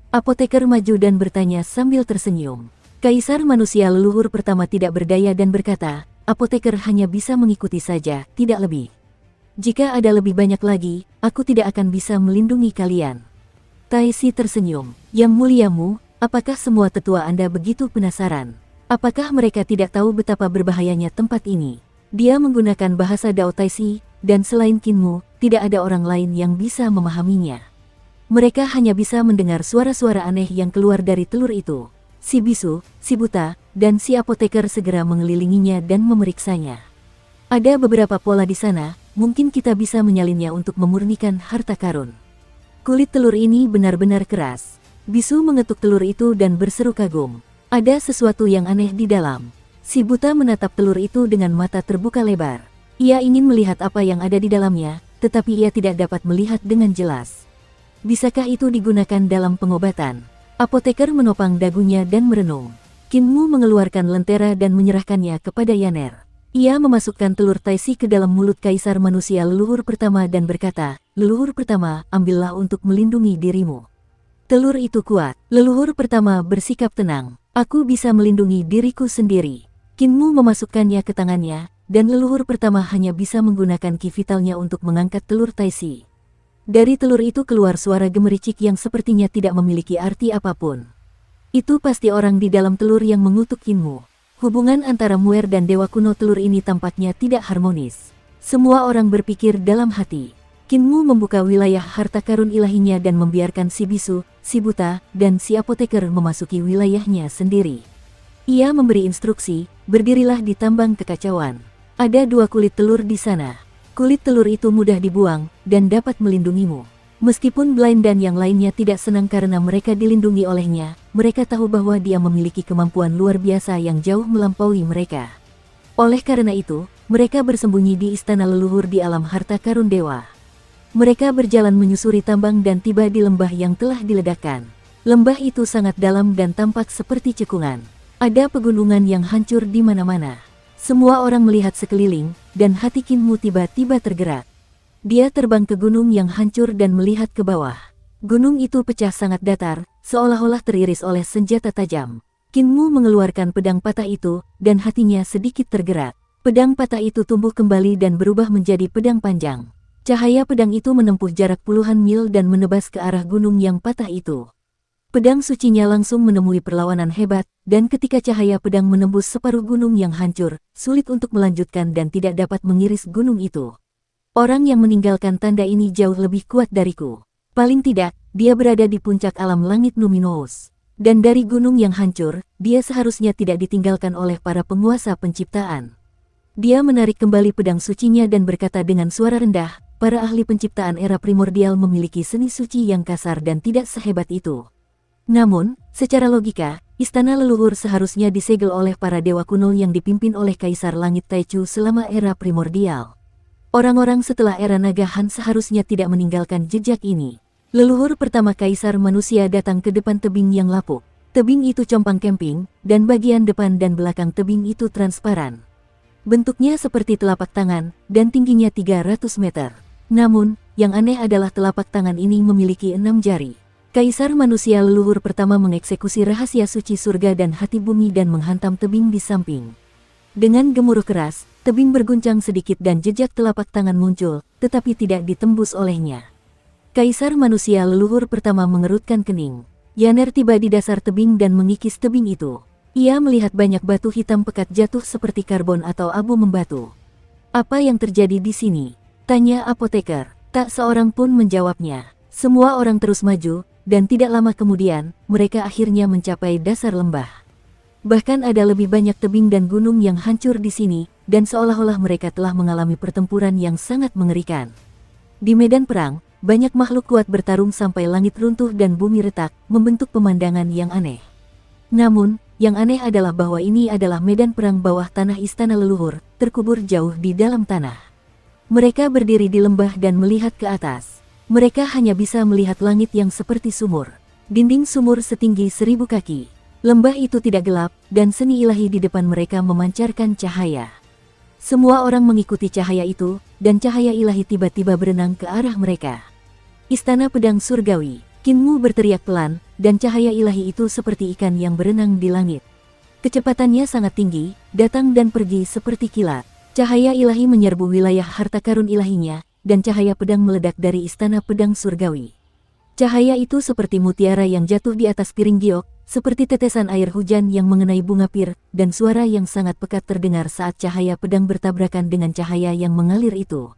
Apoteker maju dan bertanya sambil tersenyum. Kaisar manusia leluhur pertama tidak berdaya dan berkata, "Apoteker hanya bisa mengikuti saja, tidak lebih. Jika ada lebih banyak lagi, aku tidak akan bisa melindungi kalian." Taisi tersenyum. "Yang muliamu, apakah semua tetua Anda begitu penasaran? Apakah mereka tidak tahu betapa berbahayanya tempat ini?" Dia menggunakan bahasa Dao Taisi, dan selain Kinmu, tidak ada orang lain yang bisa memahaminya. Mereka hanya bisa mendengar suara-suara aneh yang keluar dari telur itu. Si bisu, si buta, dan si apoteker segera mengelilinginya dan memeriksanya. "Ada beberapa pola di sana, mungkin kita bisa menyalinnya untuk memurnikan harta karun." Kulit telur ini benar-benar keras. Bisu mengetuk telur itu dan berseru kagum. Ada sesuatu yang aneh di dalam. Si buta menatap telur itu dengan mata terbuka lebar. Ia ingin melihat apa yang ada di dalamnya, tetapi ia tidak dapat melihat dengan jelas. Bisakah itu digunakan dalam pengobatan? Apoteker menopang dagunya dan merenung. Kinmu mengeluarkan lentera dan menyerahkannya kepada Yaner. Ia memasukkan telur Taisi ke dalam mulut kaisar manusia leluhur pertama dan berkata, "Leluhur pertama, ambillah untuk melindungi dirimu." Telur itu kuat. Leluhur pertama bersikap tenang. "Aku bisa melindungi diriku sendiri." Kinmu memasukkannya ke tangannya, dan leluhur pertama hanya bisa menggunakan ki vitalnya untuk mengangkat telur Taisi. Dari telur itu keluar suara gemericik yang sepertinya tidak memiliki arti apapun. Itu pasti orang di dalam telur yang mengutuk Kinmu. Hubungan antara Muer dan dewa kuno telur ini tampaknya tidak harmonis. Semua orang berpikir dalam hati. Kinmu membuka wilayah harta karun ilahinya dan membiarkan si bisu, si buta, dan si apoteker memasuki wilayahnya sendiri. Ia memberi instruksi, "Berdirilah di tambang kekacauan. Ada 2 kulit telur di sana. Kulit telur itu mudah dibuang, dan dapat melindungimu." Meskipun Blind dan yang lainnya tidak senang karena mereka dilindungi olehnya, mereka tahu bahwa dia memiliki kemampuan luar biasa yang jauh melampaui mereka. Oleh karena itu, mereka bersembunyi di istana leluhur di alam harta karun dewa. Mereka berjalan menyusuri tambang dan tiba di lembah yang telah diledakkan. Lembah itu sangat dalam dan tampak seperti cekungan. Ada pegunungan yang hancur di mana-mana. Semua orang melihat sekeliling, dan hati Kinmu tiba-tiba tergerak. Dia terbang ke gunung yang hancur dan melihat ke bawah. Gunung itu pecah sangat datar, seolah-olah teriris oleh senjata tajam. Kinmu mengeluarkan pedang patah itu, dan hatinya sedikit tergerak. Pedang patah itu tumbuh kembali dan berubah menjadi pedang panjang. Cahaya pedang itu menempuh jarak puluhan mil dan menebas ke arah gunung yang patah itu. Pedang sucinya langsung menemui perlawanan hebat, dan ketika cahaya pedang menembus separuh gunung yang hancur, sulit untuk melanjutkan dan tidak dapat mengiris gunung itu. Orang yang meninggalkan tanda ini jauh lebih kuat dariku. Paling tidak, dia berada di puncak alam langit Numinous. Dan dari gunung yang hancur, dia seharusnya tidak ditinggalkan oleh para penguasa penciptaan. Dia menarik kembali pedang sucinya dan berkata dengan suara rendah, "Para ahli penciptaan era primordial memiliki seni suci yang kasar dan tidak sehebat itu." Namun, secara logika, istana leluhur seharusnya disegel oleh para dewa kuno yang dipimpin oleh Kaisar Langit Taichu selama era primordial. Orang-orang setelah era Naga Han seharusnya tidak meninggalkan jejak ini. Leluhur pertama Kaisar manusia datang ke depan tebing yang lapuk. Tebing itu compang camping, dan bagian depan dan belakang tebing itu transparan. Bentuknya seperti telapak tangan, dan tingginya 300 meter. Namun, yang aneh adalah telapak tangan ini memiliki 6 jari. Kaisar manusia leluhur pertama mengeksekusi rahasia suci surga dan hati bumi dan menghantam tebing di samping. Dengan gemuruh keras, tebing berguncang sedikit dan jejak telapak tangan muncul, tetapi tidak ditembus olehnya. Kaisar manusia leluhur pertama mengerutkan kening. Yaner tiba di dasar tebing dan mengikis tebing itu. Ia melihat banyak batu hitam pekat jatuh seperti karbon atau abu membatu. "Apa yang terjadi di sini?" tanya apoteker. Tak seorang pun menjawabnya. Semua orang terus maju, dan tidak lama kemudian, mereka akhirnya mencapai dasar lembah. Bahkan ada lebih banyak tebing dan gunung yang hancur di sini, dan seolah-olah mereka telah mengalami pertempuran yang sangat mengerikan. Di medan perang, banyak makhluk kuat bertarung sampai langit runtuh dan bumi retak, membentuk pemandangan yang aneh. Namun, yang aneh adalah bahwa ini adalah medan perang bawah tanah istana leluhur, terkubur jauh di dalam tanah. Mereka berdiri di lembah dan melihat ke atas. Mereka hanya bisa melihat langit yang seperti sumur. Dinding sumur setinggi 1000 kaki. Lembah itu tidak gelap, dan seni ilahi di depan mereka memancarkan cahaya. Semua orang mengikuti cahaya itu, dan cahaya ilahi tiba-tiba berenang ke arah mereka. Istana pedang surgawi. Kinmu berteriak pelan, dan cahaya ilahi itu seperti ikan yang berenang di langit. Kecepatannya sangat tinggi, datang dan pergi seperti kilat. Cahaya ilahi menyerbu wilayah harta karun ilahinya, dan cahaya pedang meledak dari istana pedang surgawi. Cahaya itu seperti mutiara yang jatuh di atas piring giok, seperti tetesan air hujan yang mengenai bunga pir, dan suara yang sangat pekat terdengar saat cahaya pedang bertabrakan dengan cahaya yang mengalir itu.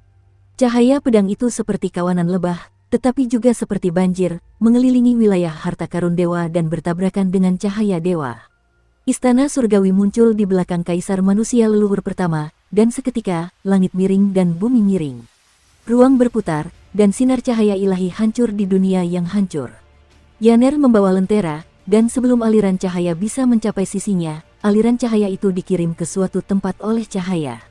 Cahaya pedang itu seperti kawanan lebah, tetapi juga seperti banjir, mengelilingi wilayah harta karun dewa dan bertabrakan dengan cahaya dewa. Istana surgawi muncul di belakang kaisar manusia leluhur pertama, dan seketika, langit miring dan bumi miring. Ruang berputar, dan sinar cahaya ilahi hancur di dunia yang hancur. Yaner membawa lentera, dan sebelum aliran cahaya bisa mencapai sisinya, aliran cahaya itu dikirim ke suatu tempat oleh cahaya.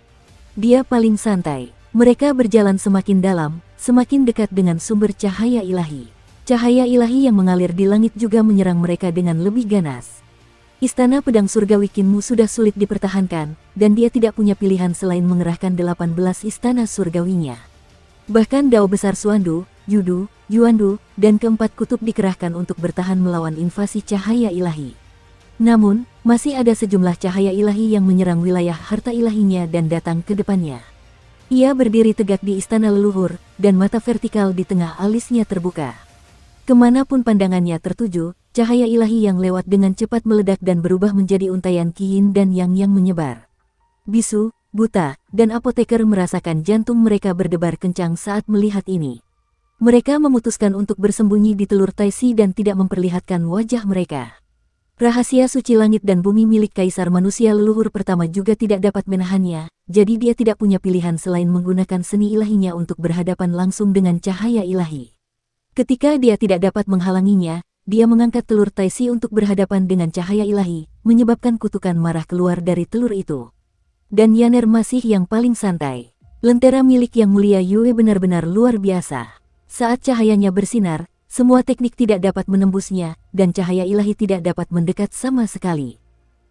Dia paling santai. Mereka berjalan semakin dalam, semakin dekat dengan sumber cahaya ilahi. Cahaya ilahi yang mengalir di langit juga menyerang mereka dengan lebih ganas. Istana pedang surgawi Kinmu sudah sulit dipertahankan, dan dia tidak punya pilihan selain mengerahkan 18 istana surgawinya. Bahkan Dao Besar Suandu, Yudu, Yuandu, dan keempat kutub dikerahkan untuk bertahan melawan invasi cahaya ilahi. Namun, masih ada sejumlah cahaya ilahi yang menyerang wilayah harta ilahinya dan datang ke depannya. Ia berdiri tegak di istana leluhur, dan mata vertikal di tengah alisnya terbuka. Kemanapun pandangannya tertuju, cahaya ilahi yang lewat dengan cepat meledak dan berubah menjadi untayan Yin dan Yang menyebar. Bisu, Buta, dan apoteker merasakan jantung mereka berdebar kencang saat melihat ini. Mereka memutuskan untuk bersembunyi di telur Taisi dan tidak memperlihatkan wajah mereka. Rahasia suci langit dan bumi milik Kaisar Manusia leluhur pertama juga tidak dapat menahannya, jadi dia tidak punya pilihan selain menggunakan seni ilahinya untuk berhadapan langsung dengan cahaya ilahi. Ketika dia tidak dapat menghalanginya, dia mengangkat telur Taisi untuk berhadapan dengan cahaya ilahi, menyebabkan kutukan marah keluar dari telur itu. Dan Yaner masih yang paling santai. Lentera milik Yang Mulia Yue benar-benar luar biasa. Saat cahayanya bersinar, semua teknik tidak dapat menembusnya, dan cahaya ilahi tidak dapat mendekat sama sekali.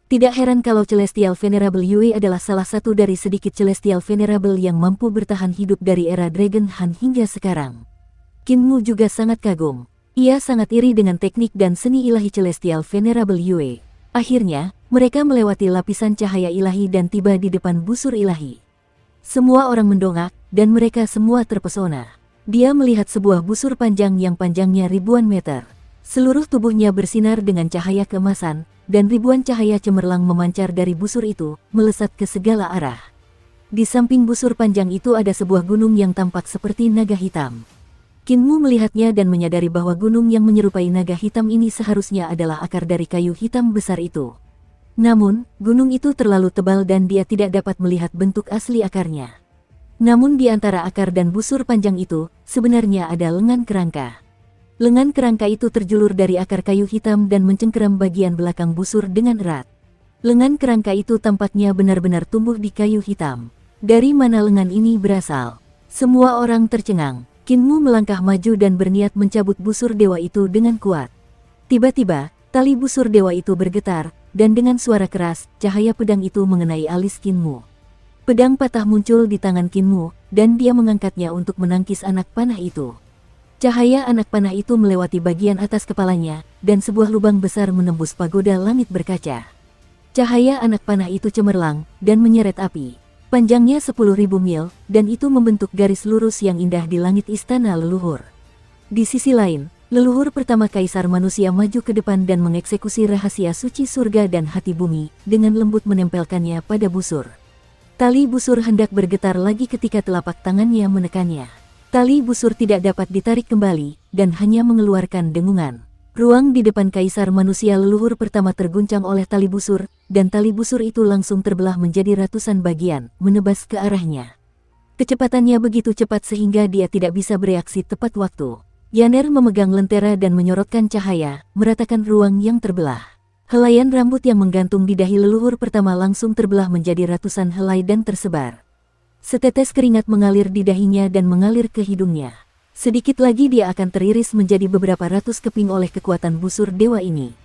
Tidak heran kalau Celestial Venerable Yue adalah salah satu dari sedikit Celestial Venerable yang mampu bertahan hidup dari era Dragon Han hingga sekarang. Kinmu juga sangat kagum. Ia sangat iri dengan teknik dan seni ilahi Celestial Venerable Yue. Akhirnya, mereka melewati lapisan cahaya ilahi dan tiba di depan busur ilahi. Semua orang mendongak, dan mereka semua terpesona. Dia melihat sebuah busur panjang yang panjangnya ribuan meter. Seluruh tubuhnya bersinar dengan cahaya keemasan, dan ribuan cahaya cemerlang memancar dari busur itu, melesat ke segala arah. Di samping busur panjang itu ada sebuah gunung yang tampak seperti naga hitam. Kinmu melihatnya dan menyadari bahwa gunung yang menyerupai naga hitam ini seharusnya adalah akar dari kayu hitam besar itu. Namun, gunung itu terlalu tebal dan dia tidak dapat melihat bentuk asli akarnya. Namun di antara akar dan busur panjang itu, sebenarnya ada lengan kerangka. Lengan kerangka itu terjulur dari akar kayu hitam dan mencengkeram bagian belakang busur dengan erat. Lengan kerangka itu tampaknya benar-benar tumbuh di kayu hitam. Dari mana lengan ini berasal? Semua orang tercengang. Kinmu melangkah maju dan berniat mencabut busur dewa itu dengan kuat. Tiba-tiba, tali busur dewa itu bergetar, dan dengan suara keras, cahaya pedang itu mengenai alis Kinmu. Pedang patah muncul di tangan Kinmu, dan dia mengangkatnya untuk menangkis anak panah itu. Cahaya anak panah itu melewati bagian atas kepalanya, dan sebuah lubang besar menembus pagoda langit berkaca. Cahaya anak panah itu cemerlang, dan menyeret api. Panjangnya 10.000 mil, dan itu membentuk garis lurus yang indah di langit istana leluhur. Di sisi lain, leluhur pertama Kaisar Manusia maju ke depan dan mengeksekusi rahasia suci surga dan hati bumi, dengan lembut menempelkannya pada busur. Tali busur hendak bergetar lagi ketika telapak tangannya menekannya. Tali busur tidak dapat ditarik kembali, dan hanya mengeluarkan dengungan. Ruang di depan Kaisar Manusia leluhur pertama terguncang oleh tali busur, dan tali busur itu langsung terbelah menjadi ratusan bagian, menebas ke arahnya. Kecepatannya begitu cepat sehingga dia tidak bisa bereaksi tepat waktu. Yaner memegang lentera dan menyorotkan cahaya, meratakan ruang yang terbelah. Helaian rambut yang menggantung di dahi leluhur pertama langsung terbelah menjadi ratusan helai dan tersebar. Setetes keringat mengalir di dahinya dan mengalir ke hidungnya. Sedikit lagi dia akan teriris menjadi beberapa ratus keping oleh kekuatan busur dewa ini.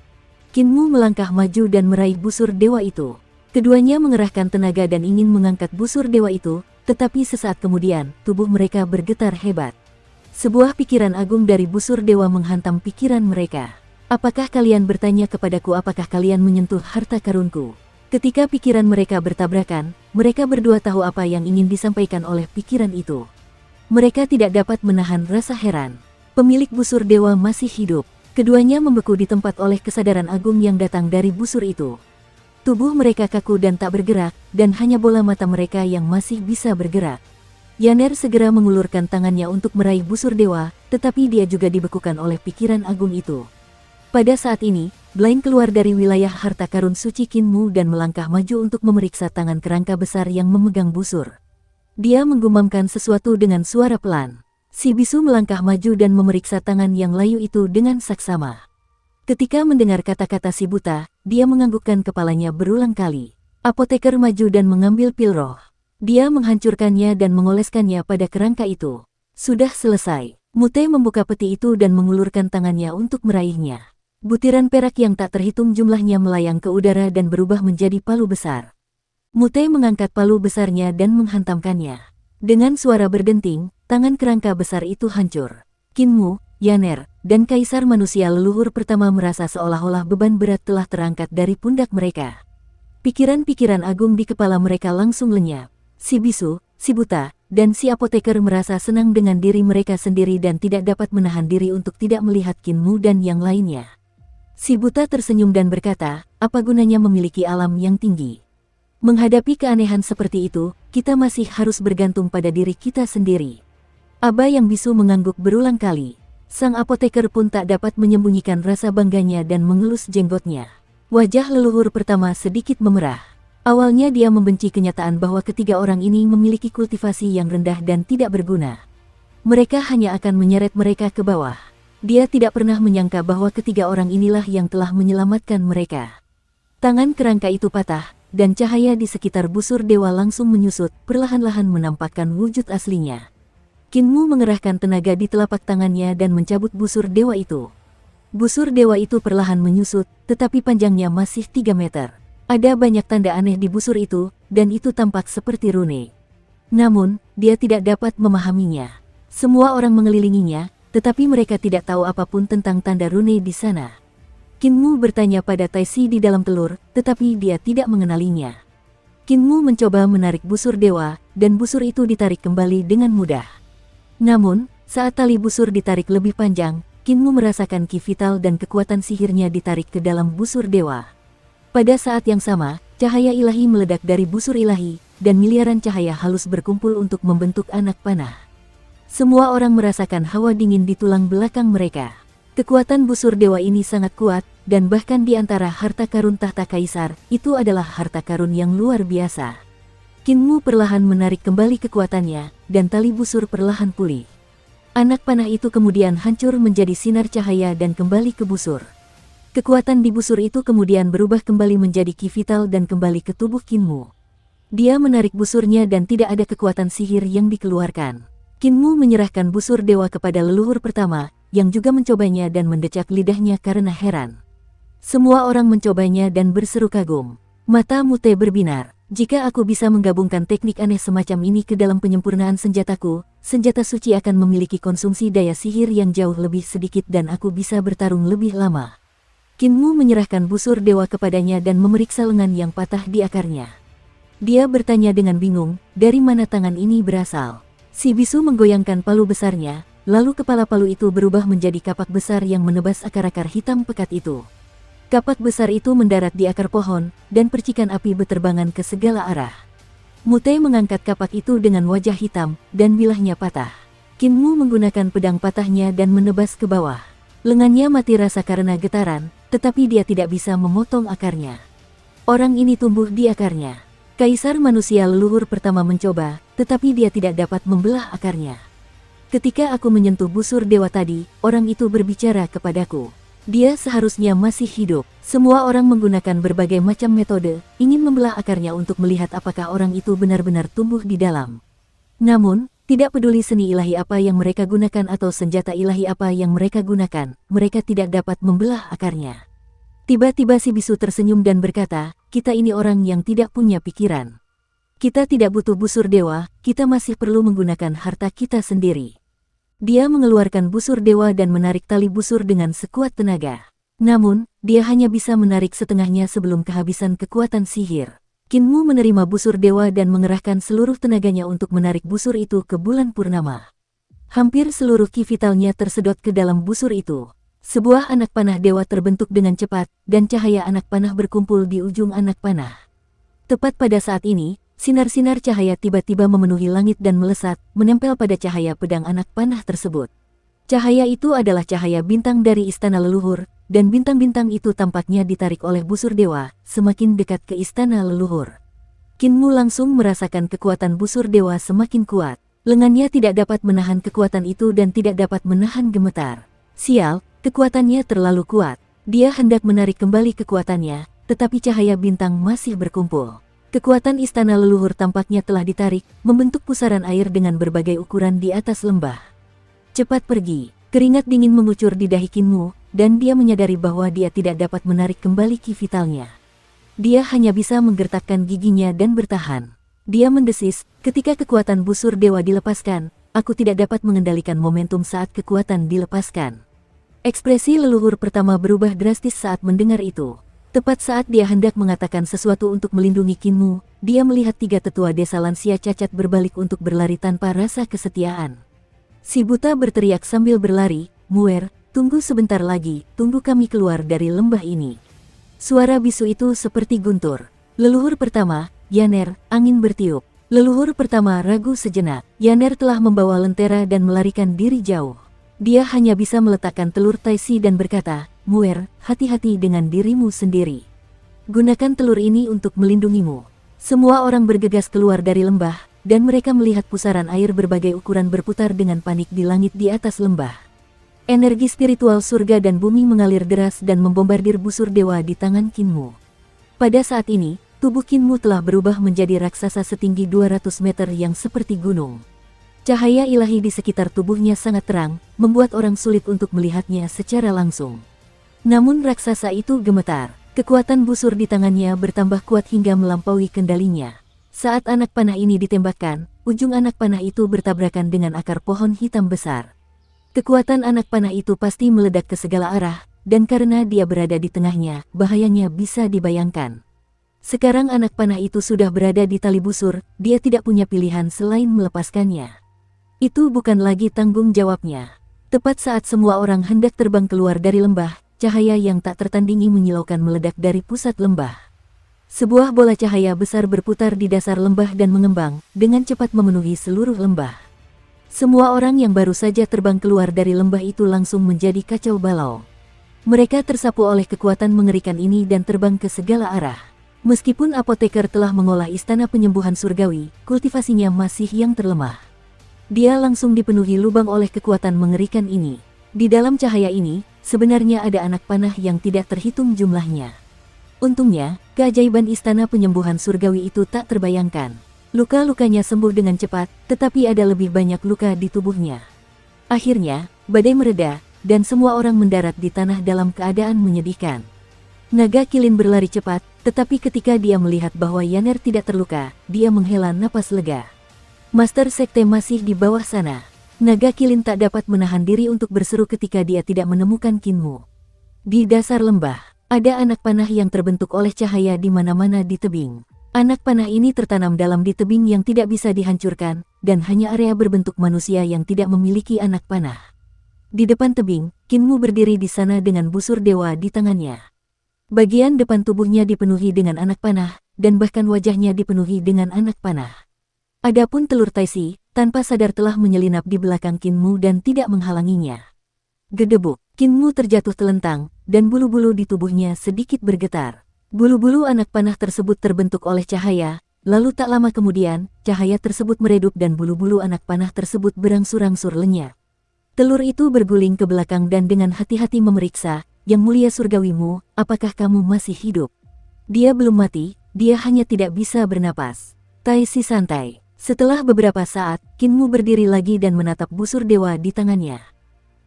Kinmu melangkah maju dan meraih busur dewa itu. Keduanya mengerahkan tenaga dan ingin mengangkat busur dewa itu, tetapi sesaat kemudian, tubuh mereka bergetar hebat. Sebuah pikiran agung dari busur dewa menghantam pikiran mereka. Apakah kalian bertanya kepadaku apakah kalian menyentuh harta karunku? Ketika pikiran mereka bertabrakan, mereka berdua tahu apa yang ingin disampaikan oleh pikiran itu. Mereka tidak dapat menahan rasa heran. Pemilik busur dewa masih hidup. Keduanya membeku di tempat oleh kesadaran agung yang datang dari busur itu. Tubuh mereka kaku dan tak bergerak, dan hanya bola mata mereka yang masih bisa bergerak. Yaner segera mengulurkan tangannya untuk meraih busur dewa, tetapi dia juga dibekukan oleh pikiran agung itu. Pada saat ini, Blaine keluar dari wilayah harta karun suci Kinmu dan melangkah maju untuk memeriksa tangan kerangka besar yang memegang busur. Dia menggumamkan sesuatu dengan suara pelan. Si bisu melangkah maju dan memeriksa tangan yang layu itu dengan saksama. Ketika mendengar kata-kata si buta, dia menganggukkan kepalanya berulang kali. Apoteker maju dan mengambil pil roh. Dia menghancurkannya dan mengoleskannya pada kerangka itu. Sudah selesai. Mute membuka peti itu dan mengulurkan tangannya untuk meraihnya. Butiran perak yang tak terhitung jumlahnya melayang ke udara dan berubah menjadi palu besar. Mute mengangkat palu besarnya dan menghantamkannya. Dengan suara berdenting, tangan kerangka besar itu hancur. Kinmu, Yaner, dan Kaisar Manusia leluhur pertama merasa seolah-olah beban berat telah terangkat dari pundak mereka. Pikiran-pikiran agung di kepala mereka langsung lenyap. Si bisu, si buta, dan si apoteker merasa senang dengan diri mereka sendiri dan tidak dapat menahan diri untuk tidak melihat Kinmu dan yang lainnya. Si buta tersenyum dan berkata, apa gunanya memiliki alam yang tinggi? Menghadapi keanehan seperti itu, kita masih harus bergantung pada diri kita sendiri. Aba yang bisu mengangguk berulang kali. Sang apoteker pun tak dapat menyembunyikan rasa bangganya dan mengelus jenggotnya. Wajah leluhur pertama sedikit memerah. Awalnya dia membenci kenyataan bahwa ketiga orang ini memiliki kultivasi yang rendah dan tidak berguna. Mereka hanya akan menyeret mereka ke bawah. Dia tidak pernah menyangka bahwa ketiga orang inilah yang telah menyelamatkan mereka. Tangan kerangka itu patah, dan cahaya di sekitar busur dewa langsung menyusut, perlahan-lahan menampakkan wujud aslinya. Kinmu mengerahkan tenaga di telapak tangannya dan mencabut busur dewa itu. Busur dewa itu perlahan menyusut, tetapi panjangnya masih 3 meter. Ada banyak tanda aneh di busur itu, dan itu tampak seperti rune. Namun, dia tidak dapat memahaminya. Semua orang mengelilinginya, tetapi mereka tidak tahu apapun tentang tanda rune di sana. Kinmu bertanya pada Taisi di dalam telur, tetapi dia tidak mengenalinya. Kinmu mencoba menarik busur dewa, dan busur itu ditarik kembali dengan mudah. Namun, saat tali busur ditarik lebih panjang, Kinmu merasakan ki vital dan kekuatan sihirnya ditarik ke dalam busur dewa. Pada saat yang sama, cahaya ilahi meledak dari busur ilahi, dan miliaran cahaya halus berkumpul untuk membentuk anak panah. Semua orang merasakan hawa dingin di tulang belakang mereka. Kekuatan busur dewa ini sangat kuat, dan bahkan di antara harta karun tahta kaisar, itu adalah harta karun yang luar biasa. Kinmu perlahan menarik kembali kekuatannya, dan tali busur perlahan pulih. Anak panah itu kemudian hancur menjadi sinar cahaya dan kembali ke busur. Kekuatan di busur itu kemudian berubah kembali menjadi ki vital dan kembali ke tubuh Kinmu. Dia menarik busurnya dan tidak ada kekuatan sihir yang dikeluarkan. Kinmu menyerahkan busur dewa kepada leluhur pertama, yang juga mencobanya dan mendecak lidahnya karena heran. Semua orang mencobanya dan berseru kagum. Mata Mute berbinar. Jika aku bisa menggabungkan teknik aneh semacam ini ke dalam penyempurnaan senjataku, senjata suci akan memiliki konsumsi daya sihir yang jauh lebih sedikit dan aku bisa bertarung lebih lama. Kinmu menyerahkan busur dewa kepadanya dan memeriksa lengan yang patah di akarnya. Dia bertanya dengan bingung, dari mana tangan ini berasal? Si bisu menggoyangkan palu besarnya, lalu kepala palu itu berubah menjadi kapak besar yang menebas akar-akar hitam pekat itu. Kapak besar itu mendarat di akar pohon, dan percikan api beterbangan ke segala arah. Mute mengangkat kapak itu dengan wajah hitam, dan bilahnya patah. Kinmu menggunakan pedang patahnya dan menebas ke bawah. Lengannya mati rasa karena getaran, tetapi dia tidak bisa memotong akarnya. Orang ini tumbuh di akarnya. Kaisar Manusia leluhur pertama mencoba, tetapi dia tidak dapat membelah akarnya. Ketika aku menyentuh busur dewa tadi, orang itu berbicara kepadaku. Dia seharusnya masih hidup. Semua orang menggunakan berbagai macam metode, ingin membelah akarnya untuk melihat apakah orang itu benar-benar tumbuh di dalam. Namun, tidak peduli seni ilahi apa yang mereka gunakan atau senjata ilahi apa yang mereka gunakan, mereka tidak dapat membelah akarnya. Tiba-tiba si bisu tersenyum dan berkata, kita ini orang yang tidak punya pikiran. Kita tidak butuh busur dewa, kita masih perlu menggunakan harta kita sendiri. Dia mengeluarkan busur dewa dan menarik tali busur dengan sekuat tenaga. Namun, dia hanya bisa menarik setengahnya sebelum kehabisan kekuatan sihir. Kinmu menerima busur dewa dan mengerahkan seluruh tenaganya untuk menarik busur itu ke bulan purnama. Hampir seluruh ki vitalnya tersedot ke dalam busur itu. Sebuah anak panah dewa terbentuk dengan cepat, dan cahaya anak panah berkumpul di ujung anak panah. Tepat pada saat ini, sinar-sinar cahaya tiba-tiba memenuhi langit dan melesat, menempel pada cahaya pedang anak panah tersebut. Cahaya itu adalah cahaya bintang dari istana leluhur, dan bintang-bintang itu tampaknya ditarik oleh busur dewa, semakin dekat ke istana leluhur. Kinmu langsung merasakan kekuatan busur dewa semakin kuat. Lengannya tidak dapat menahan kekuatan itu dan tidak dapat menahan gemetar. Sial! Kekuatannya terlalu kuat. Dia hendak menarik kembali kekuatannya, tetapi cahaya bintang masih berkumpul. Kekuatan istana leluhur tampaknya telah ditarik, membentuk pusaran air dengan berbagai ukuran di atas lembah. Cepat pergi. Keringat dingin mengucur di dahi Kinmu, dan dia menyadari bahwa dia tidak dapat menarik kembali ki vitalnya. Dia hanya bisa menggertakkan giginya dan bertahan. Dia mendesis, ketika kekuatan busur dewa dilepaskan, aku tidak dapat mengendalikan momentum saat kekuatan dilepaskan. Ekspresi leluhur pertama berubah drastis saat mendengar itu. Tepat saat dia hendak mengatakan sesuatu untuk melindungi Kinmu, dia melihat 3 tetua desa lansia cacat berbalik untuk berlari tanpa rasa kesetiaan. Si buta berteriak sambil berlari, "Muer, tunggu sebentar lagi, tunggu kami keluar dari lembah ini." Suara bisu itu seperti guntur. Leluhur pertama, Yaner, angin bertiup. Leluhur pertama ragu sejenak. Yaner telah membawa lentera dan melarikan diri jauh. Dia hanya bisa meletakkan telur taisi dan berkata, "Muer, hati-hati dengan dirimu sendiri. Gunakan telur ini untuk melindungimu." Semua orang bergegas keluar dari lembah, dan mereka melihat pusaran air berbagai ukuran berputar dengan panik di langit di atas lembah. Energi spiritual surga dan bumi mengalir deras dan membombardir busur dewa di tangan Kinmu. Pada saat ini, tubuh Kinmu telah berubah menjadi raksasa setinggi 200 meter yang seperti gunung. Cahaya ilahi di sekitar tubuhnya sangat terang, membuat orang sulit untuk melihatnya secara langsung. Namun raksasa itu gemetar. Kekuatan busur di tangannya bertambah kuat hingga melampaui kendalinya. Saat anak panah ini ditembakkan, ujung anak panah itu bertabrakan dengan akar pohon hitam besar. Kekuatan anak panah itu pasti meledak ke segala arah, dan karena dia berada di tengahnya, bahayanya bisa dibayangkan. Sekarang anak panah itu sudah berada di tali busur, dia tidak punya pilihan selain melepaskannya. Itu bukan lagi tanggung jawabnya. Tepat saat semua orang hendak terbang keluar dari lembah, cahaya yang tak tertandingi menyilaukan meledak dari pusat lembah. Sebuah bola cahaya besar berputar di dasar lembah dan mengembang, dengan cepat memenuhi seluruh lembah. Semua orang yang baru saja terbang keluar dari lembah itu langsung menjadi kacau balau. Mereka tersapu oleh kekuatan mengerikan ini dan terbang ke segala arah. Meskipun apoteker telah mengolah istana penyembuhan surgawi, kultivasinya masih yang terlemah. Dia langsung dipenuhi lubang oleh kekuatan mengerikan ini. Di dalam cahaya ini, sebenarnya ada anak panah yang tidak terhitung jumlahnya. Untungnya, keajaiban istana penyembuhan surgawi itu tak terbayangkan. Luka-lukanya sembuh dengan cepat, tetapi ada lebih banyak luka di tubuhnya. Akhirnya, badai mereda, dan semua orang mendarat di tanah dalam keadaan menyedihkan. Naga Kilin berlari cepat, tetapi ketika dia melihat bahwa Yaner tidak terluka, dia menghela napas lega. Master Sekte masih di bawah sana. Naga Kilin tak dapat menahan diri untuk berseru ketika dia tidak menemukan Kinmu. Di dasar lembah, ada anak panah yang terbentuk oleh cahaya di mana-mana di tebing. Anak panah ini tertanam dalam di tebing yang tidak bisa dihancurkan, dan hanya area berbentuk manusia yang tidak memiliki anak panah. Di depan tebing, Kinmu berdiri di sana dengan busur dewa di tangannya. Bagian depan tubuhnya dipenuhi dengan anak panah, dan bahkan wajahnya dipenuhi dengan anak panah. Adapun telur taisi, tanpa sadar telah menyelinap di belakang Kinmu dan tidak menghalanginya. Gedebuk, Kinmu terjatuh telentang, dan bulu-bulu di tubuhnya sedikit bergetar. Bulu-bulu anak panah tersebut terbentuk oleh cahaya, lalu tak lama kemudian, cahaya tersebut meredup dan bulu-bulu anak panah tersebut berangsur-angsur lenyap. Telur itu berguling ke belakang dan dengan hati-hati memeriksa, "Yang mulia surgawimu, apakah kamu masih hidup?" Dia belum mati, dia hanya tidak bisa bernapas. Taisi santai. Setelah beberapa saat, Kinmu berdiri lagi dan menatap busur dewa di tangannya.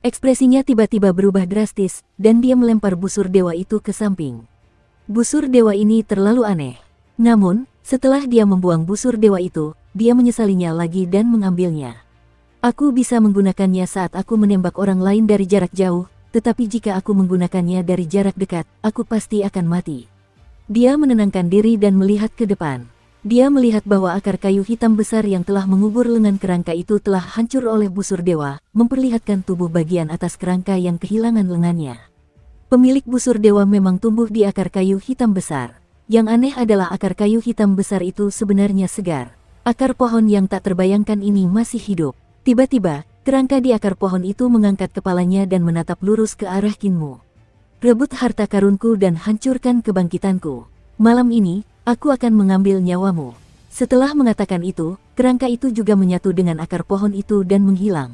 Ekspresinya tiba-tiba berubah drastis, dan dia melempar busur dewa itu ke samping. Busur dewa ini terlalu aneh. Namun, setelah dia membuang busur dewa itu, dia menyesalinya lagi dan mengambilnya. "Aku bisa menggunakannya saat aku menembak orang lain dari jarak jauh, tetapi jika aku menggunakannya dari jarak dekat, aku pasti akan mati." Dia menenangkan diri dan melihat ke depan. Dia melihat bahwa akar kayu hitam besar yang telah mengubur lengan kerangka itu telah hancur oleh busur dewa, memperlihatkan tubuh bagian atas kerangka yang kehilangan lengannya. Pemilik busur dewa memang tumbuh di akar kayu hitam besar. Yang aneh adalah akar kayu hitam besar itu sebenarnya segar. Akar pohon yang tak terbayangkan ini masih hidup. Tiba-tiba, kerangka di akar pohon itu mengangkat kepalanya dan menatap lurus ke arah Kinmu. "Rebut harta karunku dan hancurkan kebangkitanku. Malam ini, aku akan mengambil nyawamu." Setelah mengatakan itu, kerangka itu juga menyatu dengan akar pohon itu dan menghilang.